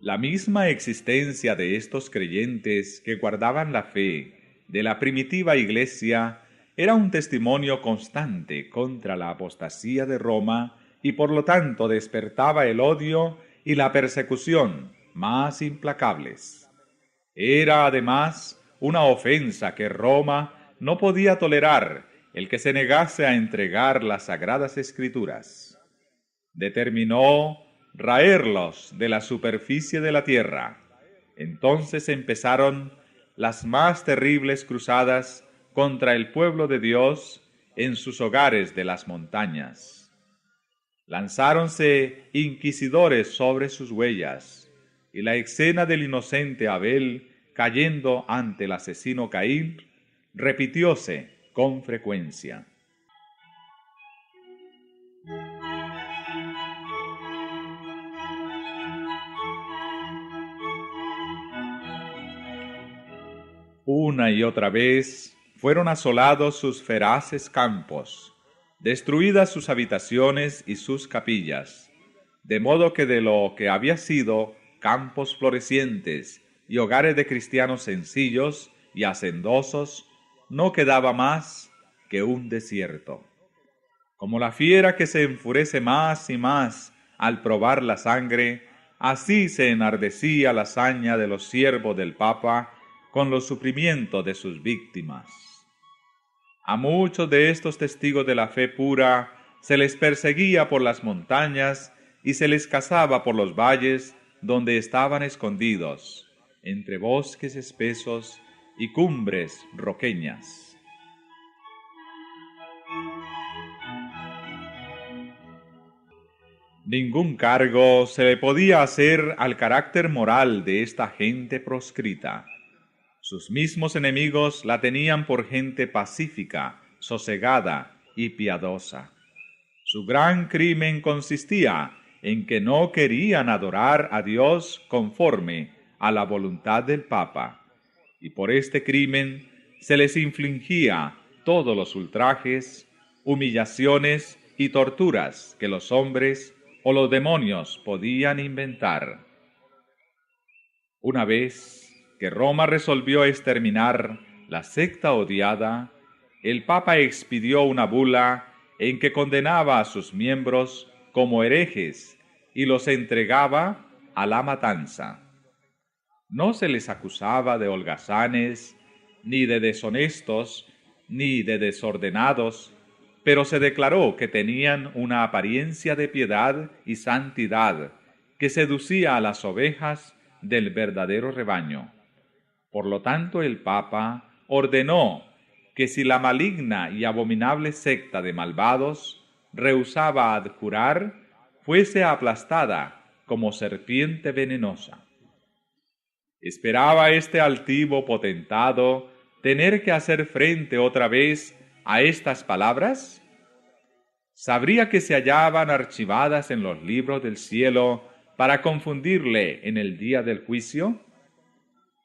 La misma existencia de estos creyentes que guardaban la fe de la primitiva iglesia era un testimonio constante contra la apostasía de Roma y por lo tanto despertaba el odio y la persecución más implacables. Era además una ofensa que Roma no podía tolerar el que se negase a entregar las sagradas escrituras. Determinó raerlos de la superficie de la tierra. Entonces empezaron las más terribles cruzadas contra el pueblo de Dios en sus hogares de las montañas. Lanzáronse inquisidores sobre sus huellas, y la escena del inocente Abel cayendo ante el asesino Caín repitióse con frecuencia. Una y otra vez fueron asolados sus feraces campos, destruidas sus habitaciones y sus capillas, de modo que de lo que había sido campos florecientes y hogares de cristianos sencillos y hacendosos, no quedaba más que un desierto. Como la fiera que se enfurece más y más al probar la sangre, así se enardecía la saña de los siervos del Papa con los sufrimientos de sus víctimas. A muchos de estos testigos de la fe pura se les perseguía por las montañas y se les cazaba por los valles donde estaban escondidos, entre bosques espesos y cumbres roqueñas. Ningún cargo se le podía hacer al carácter moral de esta gente proscrita. Sus mismos enemigos la tenían por gente pacífica, sosegada y piadosa. Su gran crimen consistía en que no querían adorar a Dios conforme a la voluntad del Papa, y por este crimen se les infligía todos los ultrajes, humillaciones y torturas que los hombres o los demonios podían inventar. Una vez que Roma resolvió exterminar la secta odiada, el Papa expidió una bula en que condenaba a sus miembros como herejes y los entregaba a la matanza. No se les acusaba de holgazanes, ni de deshonestos, ni de desordenados, pero se declaró que tenían una apariencia de piedad y santidad que seducía a las ovejas del verdadero rebaño. Por lo tanto, el Papa ordenó que si la maligna y abominable secta de malvados rehusaba adjurar, fuese aplastada como serpiente venenosa. ¿Esperaba este altivo potentado tener que hacer frente otra vez a estas palabras? ¿Sabría que se hallaban archivadas en los libros del cielo para confundirle en el día del juicio?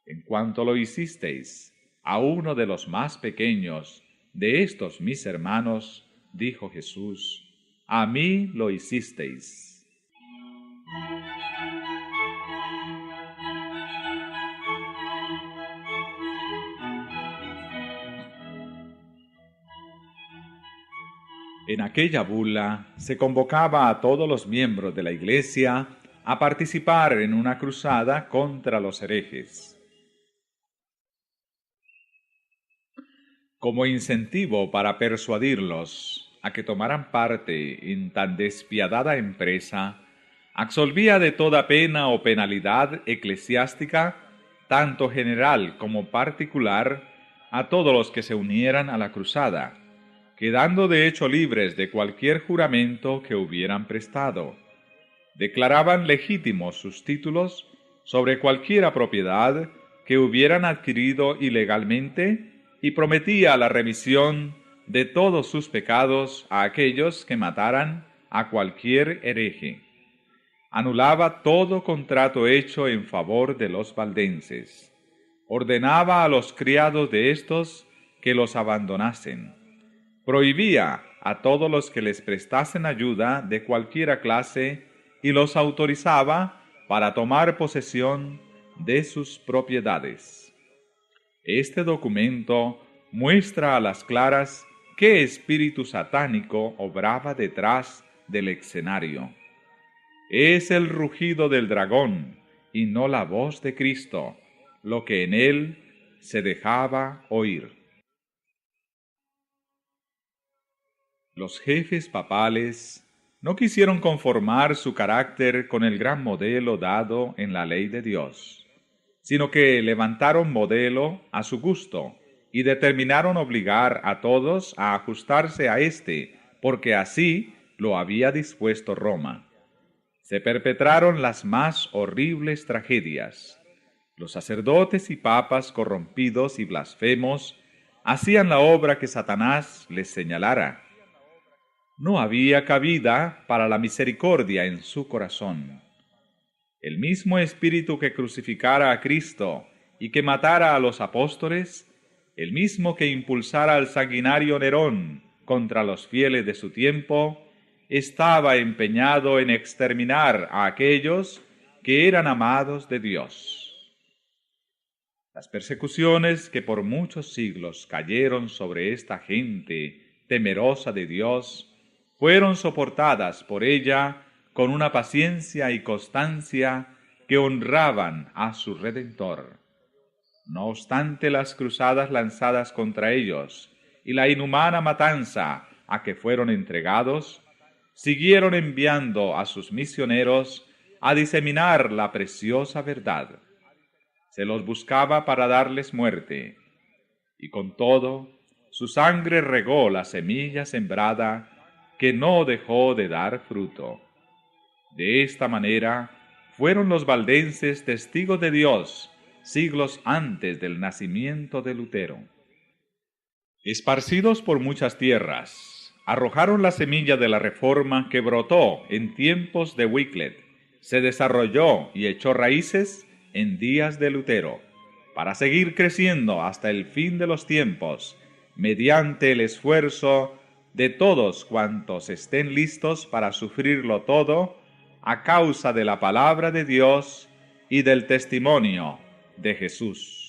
En cuanto lo hicisteis a uno de los más pequeños de estos mis hermanos, dijo Jesús, a mí lo hicisteis. En aquella bula se convocaba a todos los miembros de la Iglesia a participar en una cruzada contra los herejes. Como incentivo para persuadirlos a que tomaran parte en tan despiadada empresa, absolvía de toda pena o penalidad eclesiástica, tanto general como particular, a todos los que se unieran a la cruzada, quedando de hecho libres de cualquier juramento que hubieran prestado. Declaraban legítimos sus títulos sobre cualquiera propiedad que hubieran adquirido ilegalmente y prometía la remisión de todos sus pecados a aquellos que mataran a cualquier hereje. Anulaba todo contrato hecho en favor de los valdenses. Ordenaba a los criados de estos que los abandonasen. Prohibía a todos los que les prestasen ayuda de cualquiera clase y los autorizaba para tomar posesión de sus propiedades. Este documento muestra a las claras qué espíritu satánico obraba detrás del escenario. Es el rugido del dragón y no la voz de Cristo, lo que en él se dejaba oír. Los jefes papales no quisieron conformar su carácter con el gran modelo dado en la ley de Dios, sino que levantaron modelo a su gusto y determinaron obligar a todos a ajustarse a éste, porque así lo había dispuesto Roma. Se perpetraron las más horribles tragedias. Los sacerdotes y papas corrompidos y blasfemos hacían la obra que Satanás les señalara. No había cabida para la misericordia en su corazón. El mismo espíritu que crucificara a Cristo y que matara a los apóstoles, el mismo que impulsara al sanguinario Nerón contra los fieles de su tiempo, estaba empeñado en exterminar a aquellos que eran amados de Dios. Las persecuciones que por muchos siglos cayeron sobre esta gente temerosa de Dios fueron soportadas por ella con una paciencia y constancia que honraban a su Redentor. No obstante las cruzadas lanzadas contra ellos y la inhumana matanza a que fueron entregados, siguieron enviando a sus misioneros a diseminar la preciosa verdad. Se los buscaba para darles muerte, y con todo, su sangre regó la semilla sembrada que no dejó de dar fruto. De esta manera, fueron los valdenses testigos de Dios siglos antes del nacimiento de Lutero. Esparcidos por muchas tierras, arrojaron la semilla de la Reforma que brotó en tiempos de Wycliffe, se desarrolló y echó raíces en días de Lutero. para seguir creciendo hasta el fin de los tiempos, mediante el esfuerzo de todos cuantos estén listos para sufrirlo todo, a causa de la palabra de Dios y del testimonio de Jesús.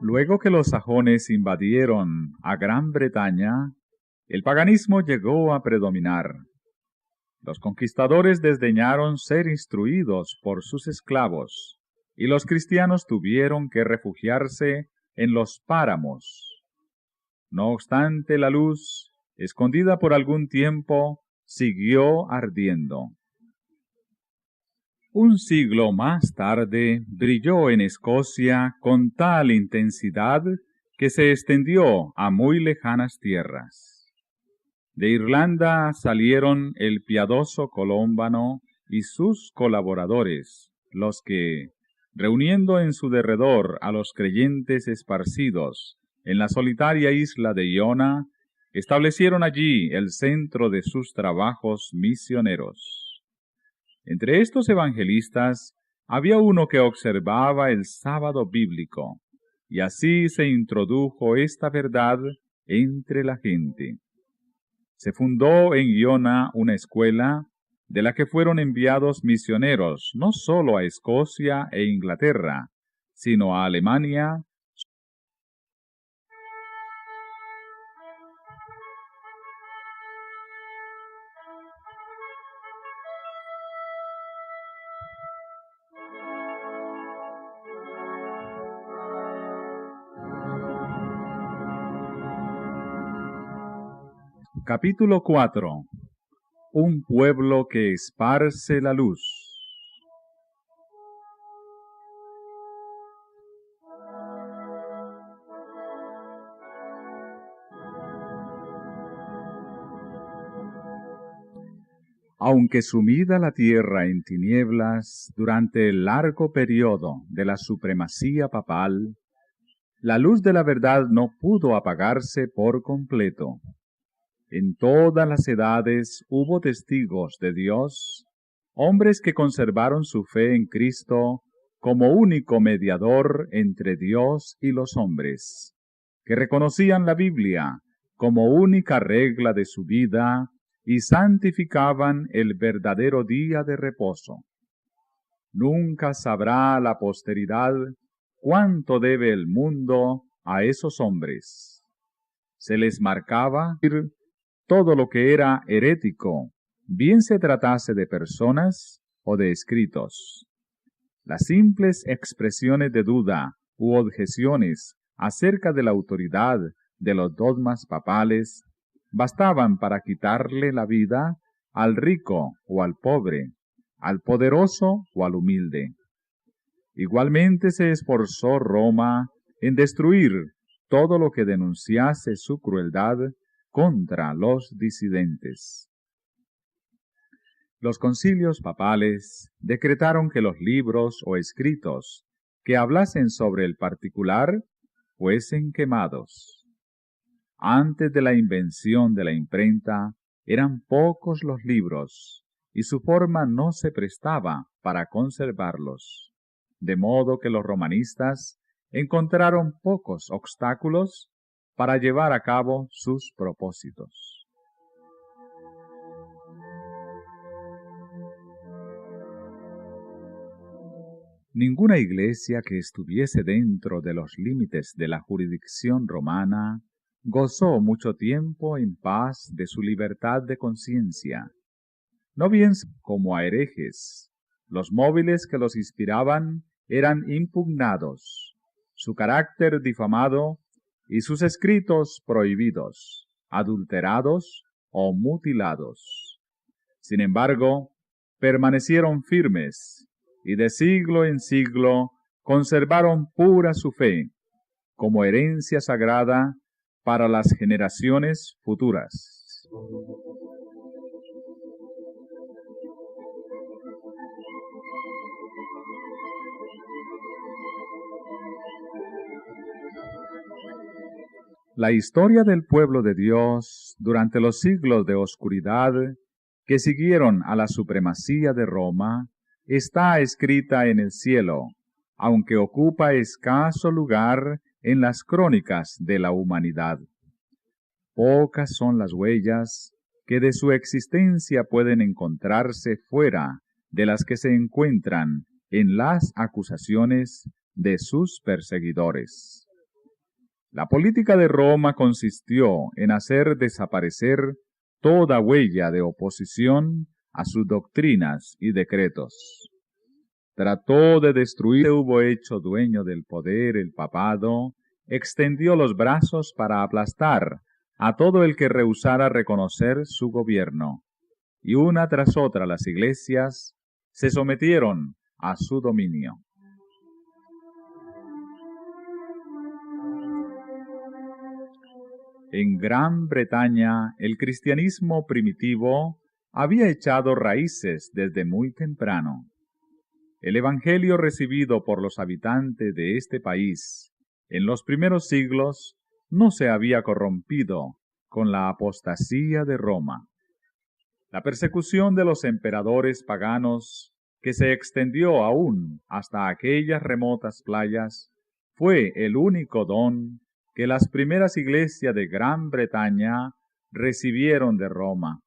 Luego que los sajones invadieron a Gran Bretaña, el paganismo llegó a predominar. Los conquistadores desdeñaron ser instruidos por sus esclavos, y los cristianos tuvieron que refugiarse en los páramos. No obstante, la luz, escondida por algún tiempo, siguió ardiendo. Un siglo más tarde brilló en Escocia con tal intensidad que se extendió a muy lejanas tierras. De Irlanda salieron el piadoso Colómbano y sus colaboradores, los que, reuniendo en su derredor a los creyentes esparcidos en la solitaria isla de Iona, establecieron allí el centro de sus trabajos misioneros. Entre estos evangelistas había uno que observaba el sábado bíblico, y así se introdujo esta verdad entre la gente. Se fundó en Iona una escuela de la que fueron enviados misioneros no solo a Escocia e Inglaterra, sino a Alemania. Capítulo 4. Un pueblo que esparce la luz. Aunque sumida la tierra en tinieblas durante el largo periodo de la supremacía papal, la luz de la verdad no pudo apagarse por completo. En todas las edades hubo testigos de Dios, hombres que conservaron su fe en Cristo como único mediador entre Dios y los hombres, que reconocían la Biblia como única regla de su vida y santificaban el verdadero día de reposo. Nunca sabrá la posteridad cuánto debe el mundo a esos hombres. Se les marcaba todo lo que era herético, bien se tratase de personas o de escritos. Las simples expresiones de duda u objeciones acerca de la autoridad de los dogmas papales bastaban para quitarle la vida al rico o al pobre, al poderoso o al humilde. Igualmente se esforzó Roma en destruir todo lo que denunciase su crueldad contra los disidentes. Los concilios papales decretaron que los libros o escritos que hablasen sobre el particular fuesen quemados. Antes de la invención de la imprenta, eran pocos los libros, y su forma no se prestaba para conservarlos, de modo que los romanistas encontraron pocos obstáculos para llevar a cabo sus propósitos. Ninguna iglesia que estuviese dentro de los límites de la jurisdicción romana gozó mucho tiempo en paz de su libertad de conciencia. No bien como a herejes, los móviles que los inspiraban eran impugnados, su carácter difamado y sus escritos prohibidos, adulterados o mutilados. Sin embargo, permanecieron firmes y de siglo en siglo conservaron pura su fe, como herencia sagrada para las generaciones futuras. La historia del pueblo de Dios durante los siglos de oscuridad que siguieron a la supremacía de Roma está escrita en el cielo, aunque ocupa escaso lugar en las crónicas de la humanidad. Pocas son las huellas que de su existencia pueden encontrarse fuera de las que se encuentran en las acusaciones de sus perseguidores. La política de Roma consistió en hacer desaparecer toda huella de oposición a sus doctrinas y decretos. Trató de destruir, hubo hecho dueño del poder el papado, extendió los brazos para aplastar a todo el que rehusara reconocer su gobierno, y una tras otra las iglesias se sometieron a su dominio. En Gran Bretaña, el cristianismo primitivo había echado raíces desde muy temprano. El evangelio recibido por los habitantes de este país en los primeros siglos no se había corrompido con la apostasía de Roma. La persecución de los emperadores paganos, que se extendió aún hasta aquellas remotas playas, fue el único don que las primeras iglesias de Gran Bretaña recibieron de Roma.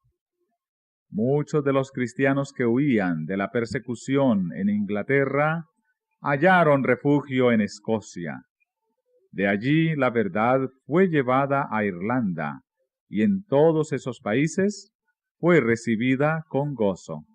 Muchos de los cristianos que huían de la persecución en Inglaterra hallaron refugio en Escocia. De allí la verdad fue llevada a Irlanda, y en todos esos países fue recibida con gozo.